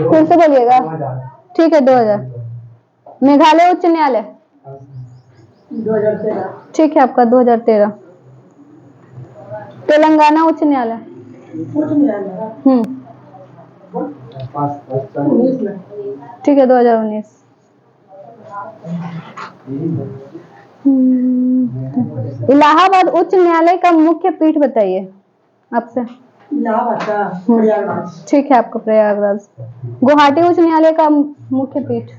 फिर से बोलिएगा। ठीक है 2000। मेघालय उच्च न्यायालय, 2013। ठीक है आपका 2013। तेलंगाना उच्च न्यायालय, ठीक है 2019। इलाहाबाद उच्च न्यायालय का मुख्य पीठ बताइए, आपसे। इलाहाबाद का प्रयागराज। ठीक है आपका प्रयागराज। गुवाहाटी उच्च न्यायालय का मुख्य पीठ,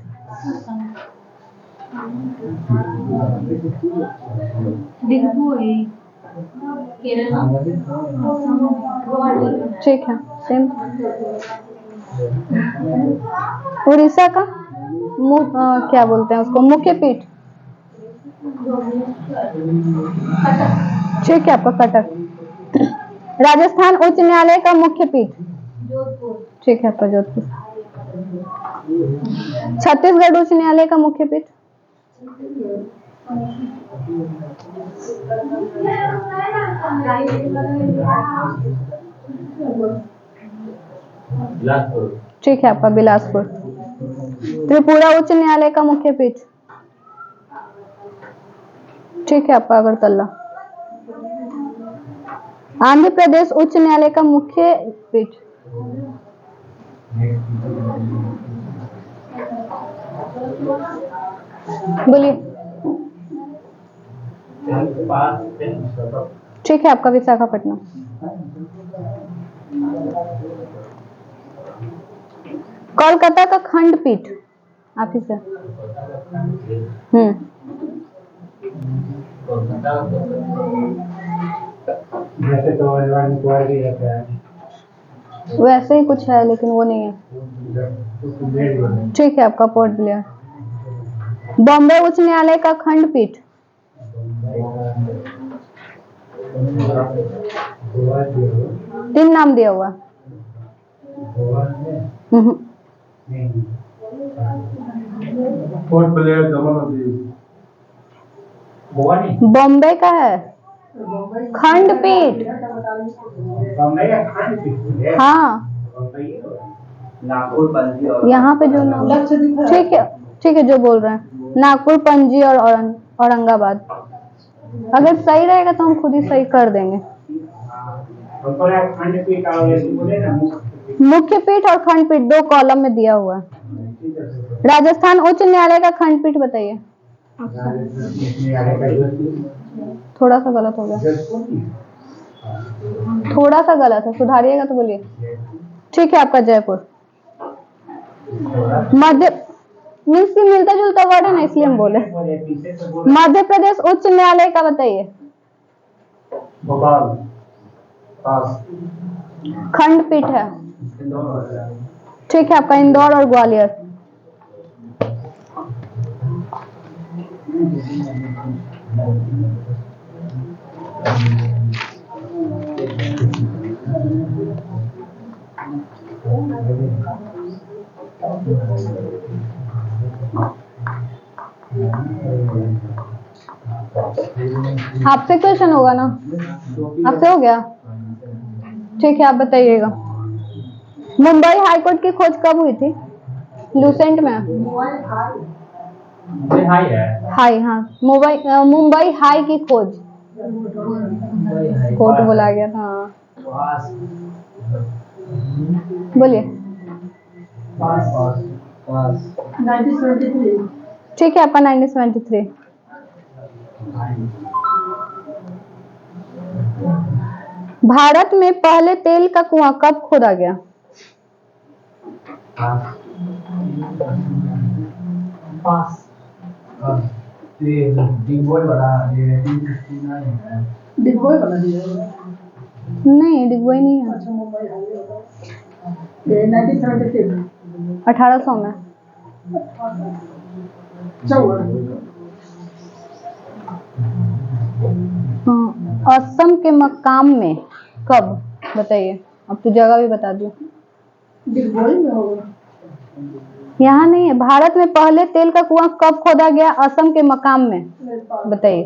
ठीक है सेम। उड़ीसा का क्या बोलते हैं उसको, मुख्य पीठ, ठीक है आपका कटक। राजस्थान उच्च न्यायालय का मुख्य पीठ, ठीक है आपका जोधपुर। छत्तीसगढ़ उच्च न्यायालय का मुख्य पीठ, ठीक है आपका बिलासपुर। त्रिपुरा उच्च न्यायालय का मुख्य पीठ, ठीक है आपका अगरतला। आंध्र प्रदेश उच्च न्यायालय का मुख्य पीठ, बोलिए। ठीक है आपका विशाखापट्टनम। कोलकाता का खंडपीठ, आप ही से। वैसे ही कुछ है लेकिन वो नहीं है। ठीक है आपका पोर्ट ब्लेयर। बॉम्बे उच्च न्यायालय का खंडपीठ, तीन नाम दिया हुआ। पोर्ट ब्लेयर, दमन और दीव। बॉम्बे का है खंडपीठ, हाँ यहाँ पे जो नाम, ठीक है जो बोल रहे हैं नागपुर, पणजी और औरंगाबाद। अगर सही रहेगा तो हम खुद ही सही कर देंगे। मुख्य पीठ और खंडपीठ दो कॉलम में दिया हुआ है। राजस्थान उच्च न्यायालय का खंडपीठ बताइए। थोड़ा सा गलत हो गया, थोड़ा सा गलत है, सुधारिएगा तो बोलिए। ठीक है आपका जयपुर। मध्य मीन्स की मिलता जुलता वर्ड है ना, इसलिए हम बोले। मध्य प्रदेश उच्च न्यायालय का बताइए। भोपाल। पास। खंडपीठ है। ठीक है आपका इंदौर और ग्वालियर। आपसे क्वेश्चन होगा ना, आपसे हो गया। ठीक है आप बताइएगा। मुंबई हाईकोर्ट की खोज कब हुई थी? लूसेंट में। हाई है। हाई, हाँ मुंबई हाई की खोज। कोर्ट बोला गया था। बोलिए। 1973। ठीक है आपका 1973। भारत में पहले तेल का कुआं कब खोदा गया? पास। ये डिगबोई वाला, ये 1969 है। डिगबोई बना दिया। नहीं डिगबोई नहीं है। अच्छा मुंबई हाईवे। ये 1976। 1800 में। असम के मकाम में कब? बताइए। अब तो जगह भी बता दो। डिगबोई में होगा। यहाँ नहीं है। भारत में पहले तेल का कुआं कब खोदा गया असम के मकाम में? बताइए।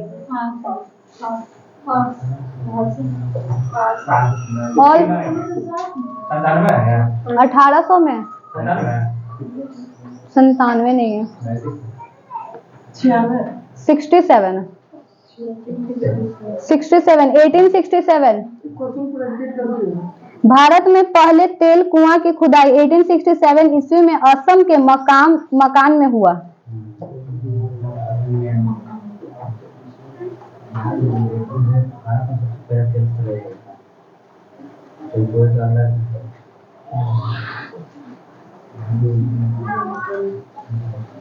और 1800 में। 97 नहीं है। 67 1867। भारत में पहले तेल कुआं की खुदाई 1867 ईस्वी में असम के मकान में हुआ।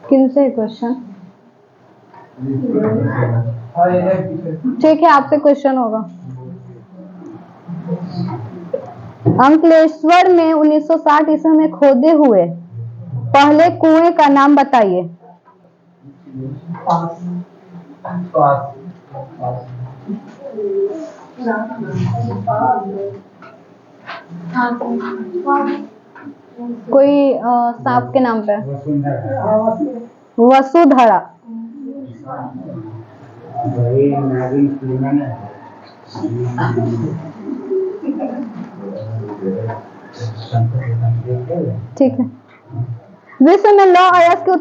किनसे क्वेश्चन? ठीक है आपसे क्वेश्चन होगा। अंकलेश्वर में 1960 ईस्वी में खोदे हुए पहले कुएं का नाम बताइए। कोई सांप के नाम पे? वसुधरा। ठीक है। विश्व में लौह अयस्क के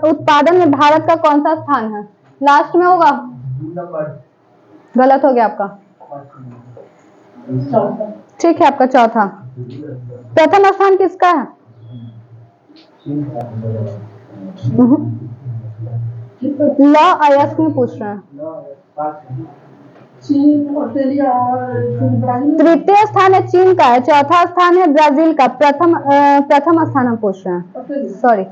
उत्पादन में भारत का कौन सा स्थान है? लास्ट में होगा। गलत हो गया आपका। ठीक है आपका चौथा। प्रथम स्थान किसका है? लौह अयस्क में पूछ रहे हैं। चीन, ऑस्ट्रेलिया और ब्राजील। तृतीय स्थान है चीन का है, चौथा स्थान है ब्राजील का। प्रथम स्थान हम पूछ रहे हैं। सॉरी,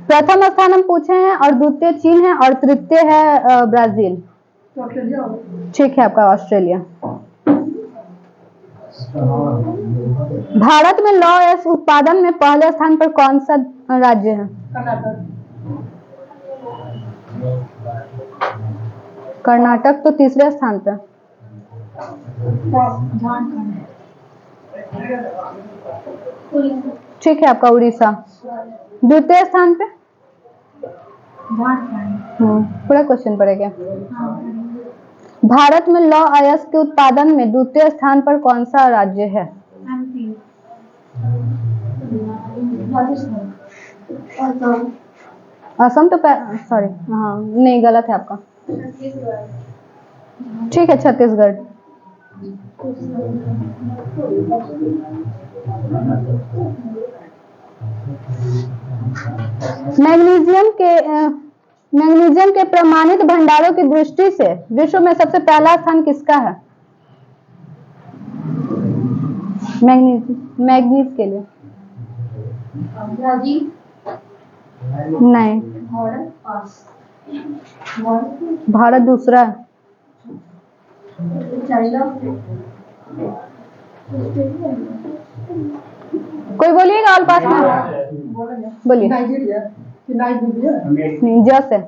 प्रथम स्थान हम पूछे हैं और द्वितीय चीन है और तृतीय है ब्राजील। ठीक है आपका ऑस्ट्रेलिया। भारत में लौह अयस्क उत्पादन में पहले स्थान पर कौन सा राज्य है? कर्नाटक तो तीसरे स्थान पे। ठीक है आपका उड़ीसा। द्वितीय स्थान पे पूरा क्वेश्चन पड़ेगा। भारत में लौह अयस्क के उत्पादन में द्वितीय स्थान पर कौन सा राज्य है? असम तो सॉरी, हाँ नहीं गलत है आपका। ठीक है छत्तीसगढ़। मैग्नीशियम के प्रमाणित भंडारों की दृष्टि से विश्व में सबसे पहला स्थान किसका है? मैग्नीज के लिए ब्राजील। नहीं, भारत। पास। भारत दूसरा है। चाइना। कोई बोलिएगा ऑल पास में? बोलिए। नाइजीरिया कि नाइजीरिया नहीं, जस है।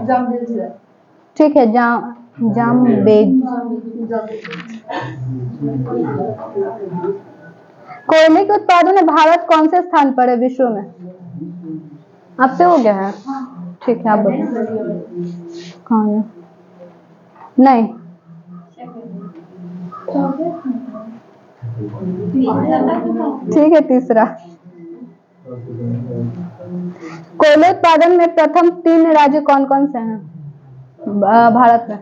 जाम्बिया ठीक है, जाम्बिया। कोयले के उत्पादन में भारत कौन से स्थान पर है विश्व में? आपसे हो गया है? ठीक है, आप बताइए। कौन है? नहीं, ठीक है, तीसरा। कोयले उत्पादन में प्रथम 3 राज्य कौन कौन से हैं भारत में?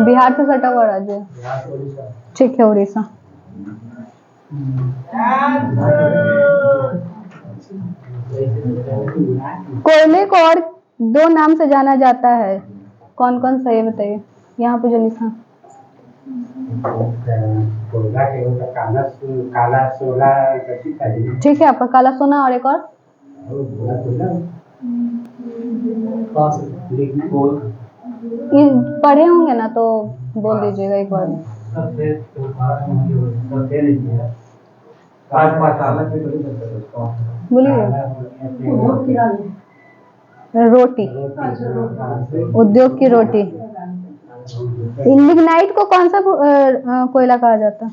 बिहार से सटा हुआ राज्य है। ठीक है, उड़ीसा। कोयले को और 2 नाम से जाना जाता है, कौन कौन सा ये बताइए। यहाँ पे जो लिखा काला सोना। ठीक है आपका काला सोना, और एक और ये पढ़े होंगे ना, तो बोल दीजिएगा एक बार। बोलिए। रोटी, उद्योग की रोटी। लिग्नाइट को कौन सा कोयला कहा जाता है?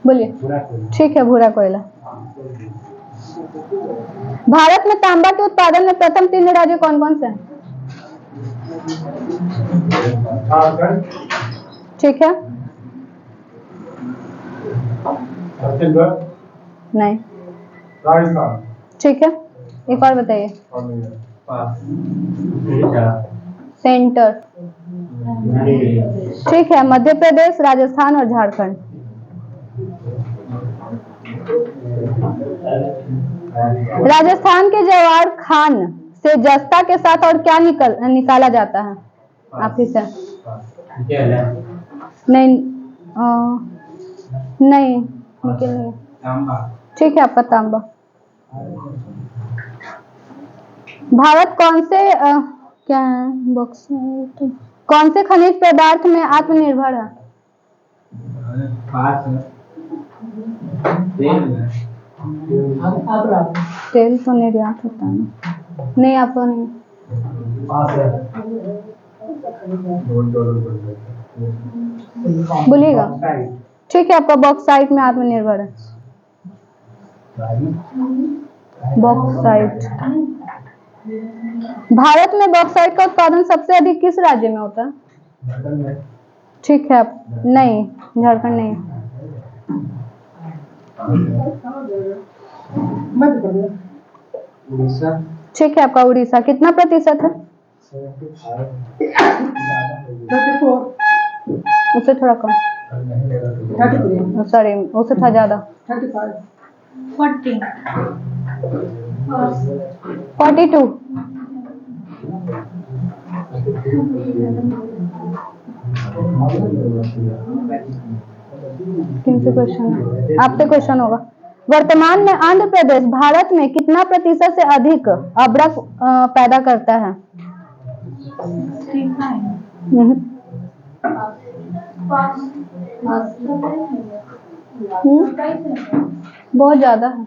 बोलिए। ठीक है, भूरा कोयला। भारत में तांबा के उत्पादन में प्रथम 3 राज्य कौन कौन से हैं? ठीक है। नहीं, राजस्थान। ठीक है, एक और बताइए। सेंटर। ठीक है, मध्य प्रदेश, राजस्थान और झारखंड। राजस्थान के जवाहर खान से जस्ता के साथ और क्या निकाला जाता है? आप ही से। नहीं, नहीं, निकल नहीं। ठीक है, आपका तांबा। भारत कौन से क्या है बॉक्साइट, कौन से खनिज पदार्थ में आत्मनिर्भर है? तेल तो निर्यात होता है ना। नहीं, आपको नहीं। बोलिएगा। ठीक है, आपका बॉक्साइट में आत्मनिर्भर है। बॉक्साइट। भारत में बॉक्साइट का उत्पादन सबसे अधिक किस राज्य में होता है? ठीक है, नहीं, झारखंड नहीं। मध्य प्रदेश। उड़ीसा। ठीक है, आपका उड़ीसा। कितना प्रतिशत है? 34। उससे थोड़ा कम। 33। सॉरी, उससे था ज्यादा। 35। 40। 42। किनसे क्वेश्चन है? आपसे क्वेश्चन होगा। वर्तमान में आंध्र प्रदेश भारत में कितना प्रतिशत से अधिक अब्रक पैदा करता है? बहुत ज्यादा है।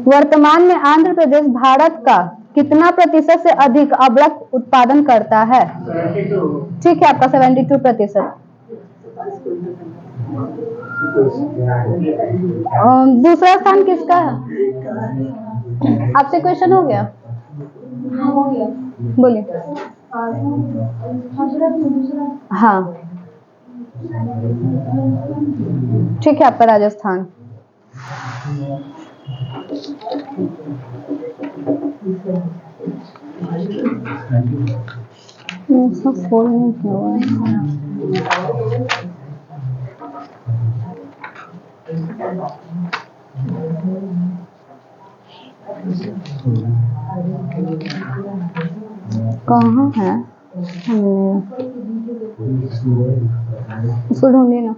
वर्तमान में आंध्र प्रदेश भारत का कितना प्रतिशत से अधिक अब्रक उत्पादन करता है? ठीक है, आपका 72%। दूसरा स्थान किसका है? आपसे क्वेश्चन हो गया? हो गया। बोलिए। हाँ, ठीक है आपका राजस्थान। सब फोल्ड नहीं किया हुआ है। कहाँ है? उसको ढूंढिए ना।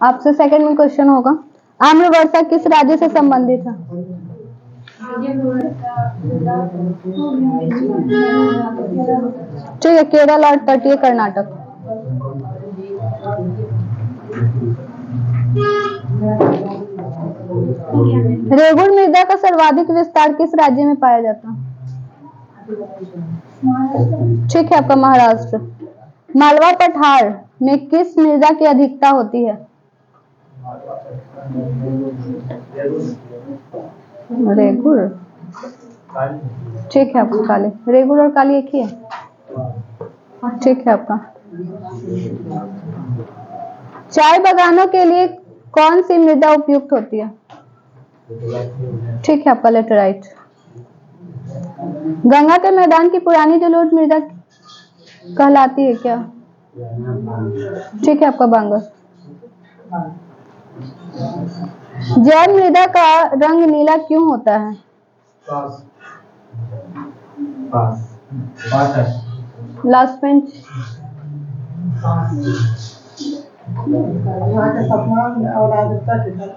आपसे सेकंड में क्वेश्चन होगा, आम्र वर्षा किस राज्य से संबंधित है? ठीक है, केरल और तटीय कर्नाटक। रेगुड़ मृदा का सर्वाधिक विस्तार किस राज्य में पाया जाता है? ठीक है आपका महाराष्ट्र। मालवा पठार में किस मृदा की अधिकता होती है? रेगुड़। ठीक है आपका काली। रेगुड़ और काली एक ही है। ठीक है आपका। चाय बागानों के लिए कौन सी मृदा उपयुक्त होती है? ठीक है आपका लेटराइट। गंगा के मैदान की पुरानी जलोढ़ मृदा कहलाती है क्या? ठीक है आपका बांगर। जैव मृदा का रंग नीला क्यों होता है? Last bench. वहाँ का तापमान और आर्द्रता के कारण।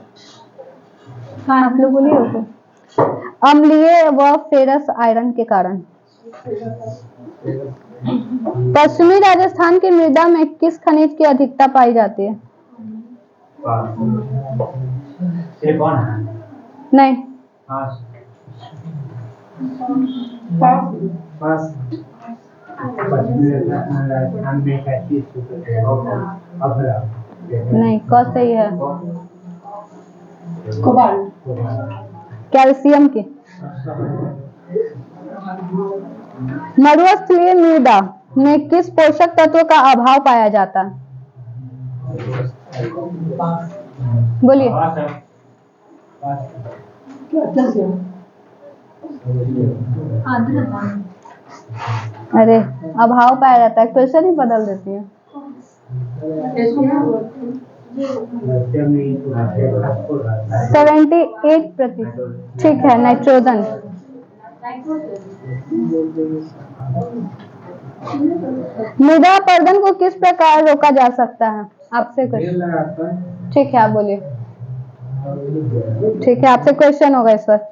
आप लोग बोलिए तो। अम्लीय व फेरस आयरन के कारण। पश्चिमी राजस्थान की मृदा में किस खनिज की अधिकता पाई जाती है? सिलिकॉन है। नहीं। नहीं, कौन सही है? कोबाल्ट। कैल्शियम की। मरुस्थलीय मृदा में किस पोषक तत्व का अभाव पाया जाता है? बोलिए। अरे अभाव पाया जाता है, क्वेश्चन ही बदल देती है। 78%। ठीक है, नाइट्रोजन। मृदा अपरदन को किस प्रकार रोका जा सकता है? आपसे क्वेश्चन। ठीक है आप बोलिए। ठीक है आपसे क्वेश्चन होगा इस वक्त।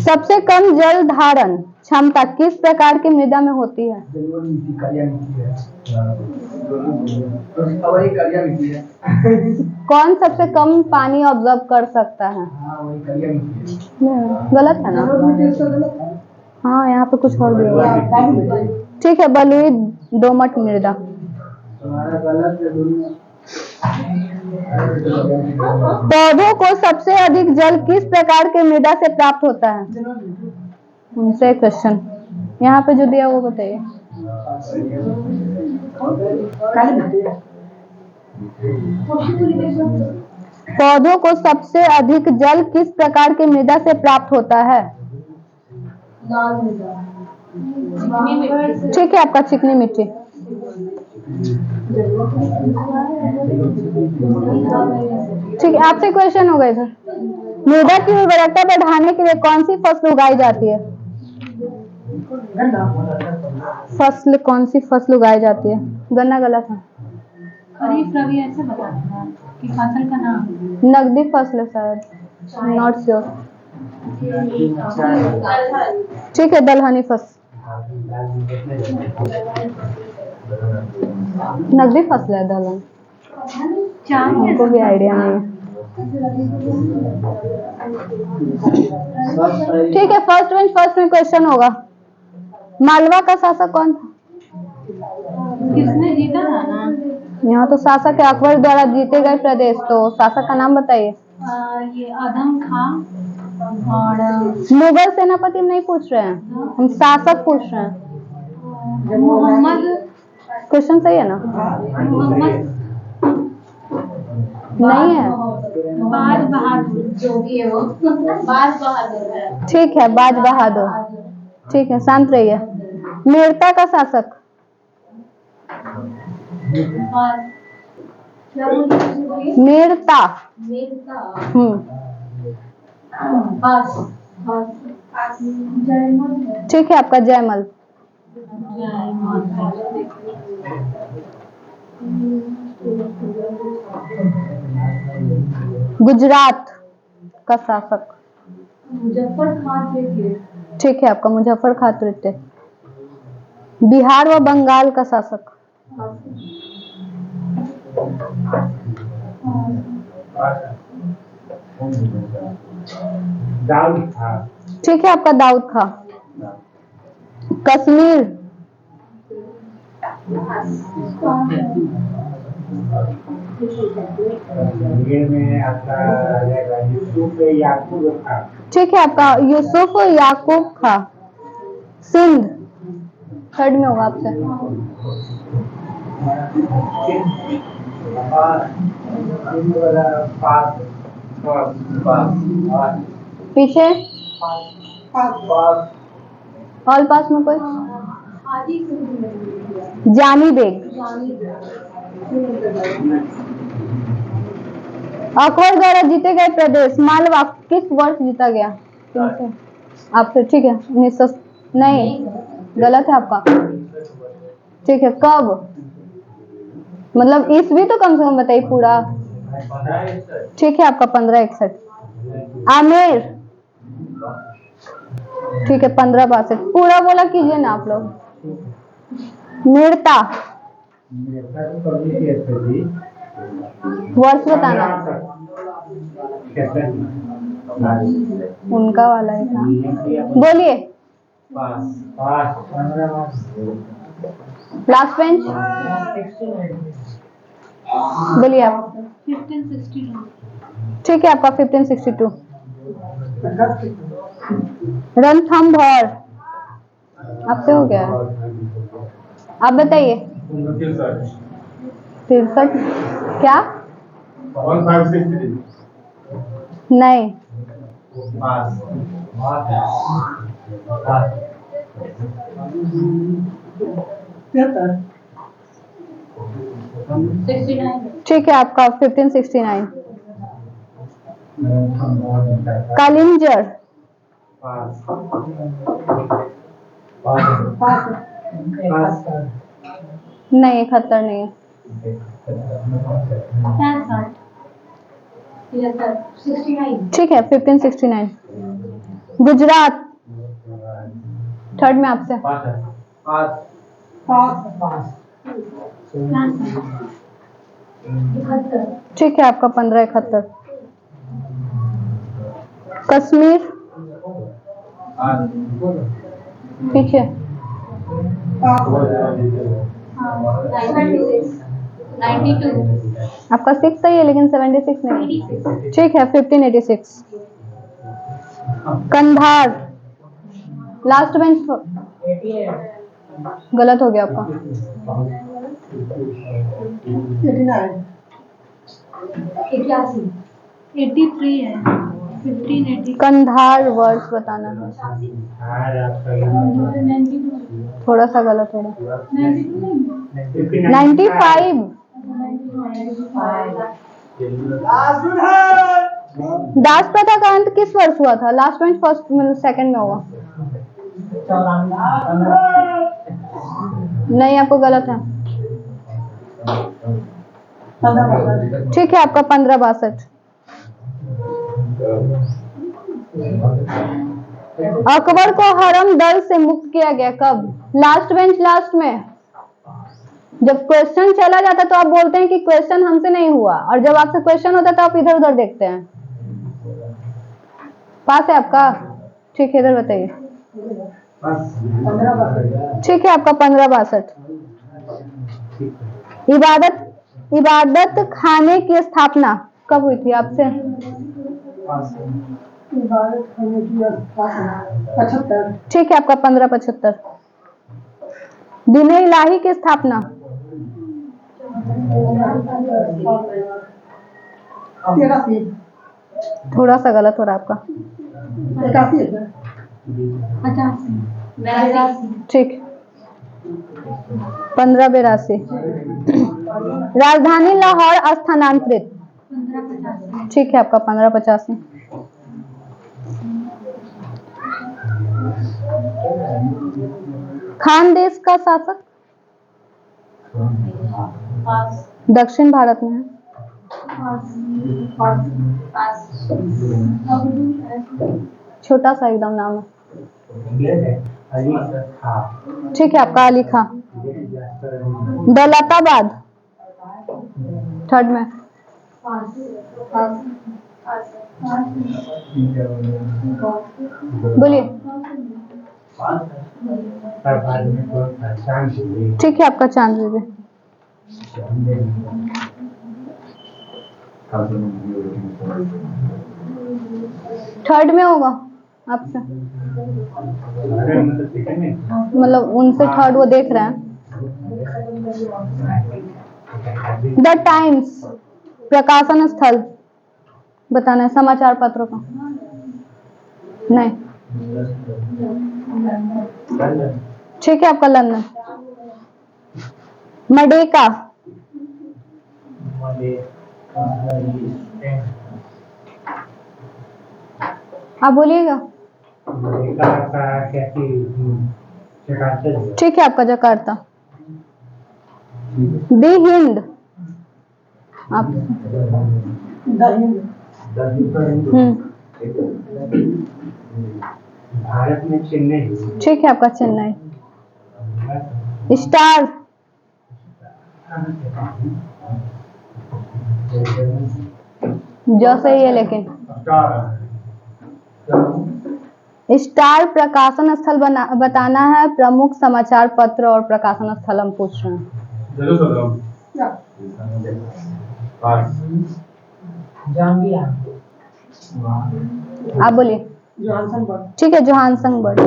सबसे कम जल धारण क्षमता किस प्रकार की मृदा में होती है? कौन सबसे कम पानी ऑब्जर्व कर सकता है? गलत है ना? हाँ यहाँ पे कुछ और भी होगा। ठीक है, बलुई दोमट मृदा। पौधों को सबसे अधिक जल किस प्रकार के मृदा से प्राप्त होता है? उनसे क्वेश्चन यहाँ पे जो दिया वो बताइए। पौधों को सबसे अधिक जल किस प्रकार की मृदा से प्राप्त होता है? ठीक है आपका चिकनी मिट्टी। ठीक है आपसे क्वेश्चन हो गए सर। मृदा की उर्वरकता बढ़ाने के लिए कौन सी फसल उगाई जाती है? फसल कौन सी फसल उगाई जाती है? गन्ना गलत है। खरीफ रबी ऐसे बताते हैं कि फसल का नाम। नकदी फसल है शायद, नॉट श्योर। ठीक है दलहनी फसल। नकदी फसल है दलहन। हमको भी आइडिया नहीं है। ठीक है फर्स्ट में क्वेश्चन होगा, मालवा का शासक कौन था? किसने जीता था ना? यहाँ तो शासक है, अकबर द्वारा जीते गए प्रदेश, तो शासक का नाम बताइए। ये आदम खां और मुगल सेनापति नहीं पूछ रहे हैं, हम शासक पूछ रहे हैं। मोहम्मद क्वेश्चन सही है ना? मोहम्मद नहीं है। बाज बहादुर, जो भी है वो बाज बहादुर है। ठीक है, बाज बहादुर। ठीक है, शांत रहिए। मेड़ता का शासक। बाज क्या बोलते? मेड़ता। मेरता। बाज। जयमल। ठीक है, आपका जयमल। गुजरात का शासक। मुजफ्फर खां थे। ठीक है, आपका मुजफ्फर खां तृतीय। बिहार व बंगाल का शासक। दाऊद खां। ठीक है, आपका दाऊद खां। कश्मीर। कश्मीर में आपका रहेगा यूसुफ याकूब खां। ठीक है, आपका यूसुफ याकूब खां। सिंध थर्ड में होगा आपसे। पीछे ऑल पास में कोई? जानी बेग। अकबर द्वारा जीते गए प्रदेश मालवा किस वर्ष जीता गया? किनसे? आपसे। ठीक है, 1900। नहीं, गलत है आपका। ठीक है, कब? मतलब ईस्वी तो कम से कम बताइए पूरा। ठीक है, आपका 1561। आमेर। ठीक है, 1562। पूरा बोला कीजिए ना आप लोग। मेड़ता वर्ष बताना। उनका वाला है था, बोलिए। लास्ट बेंच बोलिए आप। 1562। ठीक है, आपका 1562। रणथंभौर आपसे हो गया है। आप बताइए। 63। क्या? 1563। नहीं। ठीक है, आपका 1569। कालिंजर। नहीं, 71 नहीं है। 69। ठीक है, 1569। गुजरात थर्ड में आपसे। ठीक है, आपका 1571। कश्मीर। ठीक है, 92। आपका 6 सही है, लेकिन 76 नहीं है। ठीक है, 1586। Kandahar last bench. गलत हो गया आपका। 83 है। 1580। कंधार वर्ष बताना है। थोड़ा सा गलत हो रहा। 95। दास प्रथा का अंत किस वर्ष हुआ था? लास्ट बेंच फर्स्ट सेकंड में होगा। नहीं, आपको गलत है। ठीक है, आपका 1562। अकबर को हरम दल से मुक्त किया गया कब? लास्ट बेंच लास्ट में। जब क्वेश्चन चला जाता तो आप बोलते हैं कि क्वेश्चन हमसे नहीं हुआ, और जब आपसे क्वेश्चन होता है तो आप इधर उधर देखते हैं। पास है आपका? ठीक है, इधर बताइए। ठीक है, आपका 1562। इबादत खाने की स्थापना कब हुई थी आपसे? इबादत खाने की स्थापना 75। ठीक है आपका 1575। दीन इलाही की स्थापना 83। थोड़ा सा गलत हो रहा है आपका। 81 है सर। 82। ठीक 1582। राजधानी लाहौर स्थानांतरित 1585। ठीक है आपका 1585। खान देश का शासक दक्षिण भारत में है। छोटा सा एकदम नाम है। ठीक है आपका अली खां। दौलताबाद थर्ड में। बोलिए। ठीक है आपका चांद बीबी। थर्ड में होगा आपसे, मतलब उनसे थर्ड वो देख रहे हैं। द टाइम्स प्रकाशन स्थल बताना है, समाचार पत्रों का नहीं। ठीक है आपका लंदन। मडेका आप बोलिएगा। ठीक है आपका जकार्ता। दी हिंद आप भारत में चेन्नई। ठीक है आपका चेन्नई। स्टार जैसे ही है लेकिन स्टार प्रकाशन स्थल बताना है, प्रमुख समाचार पत्र और प्रकाशन स्थल हम पूछ रहे हैं। आप बोलिए। जोहान्सनबर्ग। ठीक है जोहान्सनबर्ग।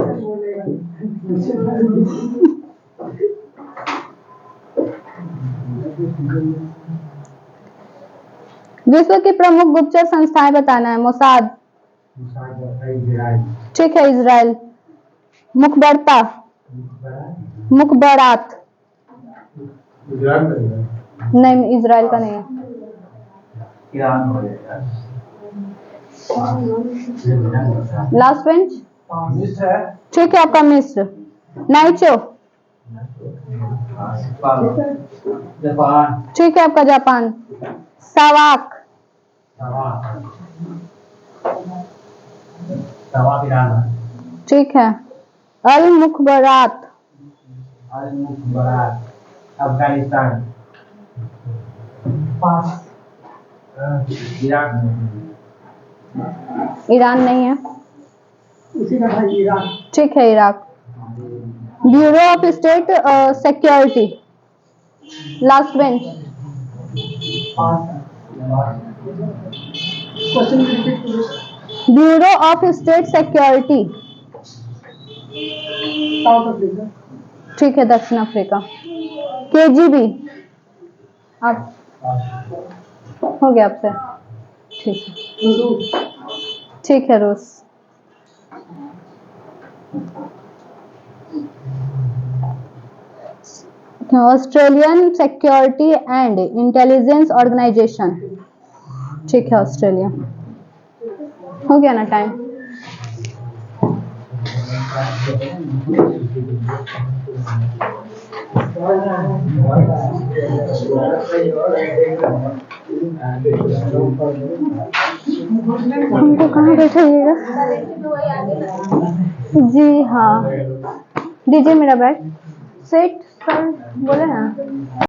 विश्व की प्रमुख गुप्तचर संस्थाएं बताना है। मोसाद ठीक है इजराइल। मुखबरता मुखबरात नहीं इजराइल का नहीं है। लास्ट बेंच ठीक है आपका मिस्र। नाइचो ठीक है आपका जापान। सवाक ठीक है। अल मुखबरात अफगानिस्तान। ईरान नहीं है। उसी का भाई ईरान। ठीक है Iraq. Bureau of state security last bench. Question repeat कीजिए। Bureau of state security South Africa. ठीक है दक्षिण अफ्रीका। केजीबी आप हो गया आपसे। ठीक है रूस। ठीक है रूस। Australian security and intelligence organisation ठीक है ऑस्ट्रेलिया। हो गया ना टाइम। हमको कहाँ बैठाइएगा? जी हाँ दीजिए मेरा बैग। सेट सर बोले ना।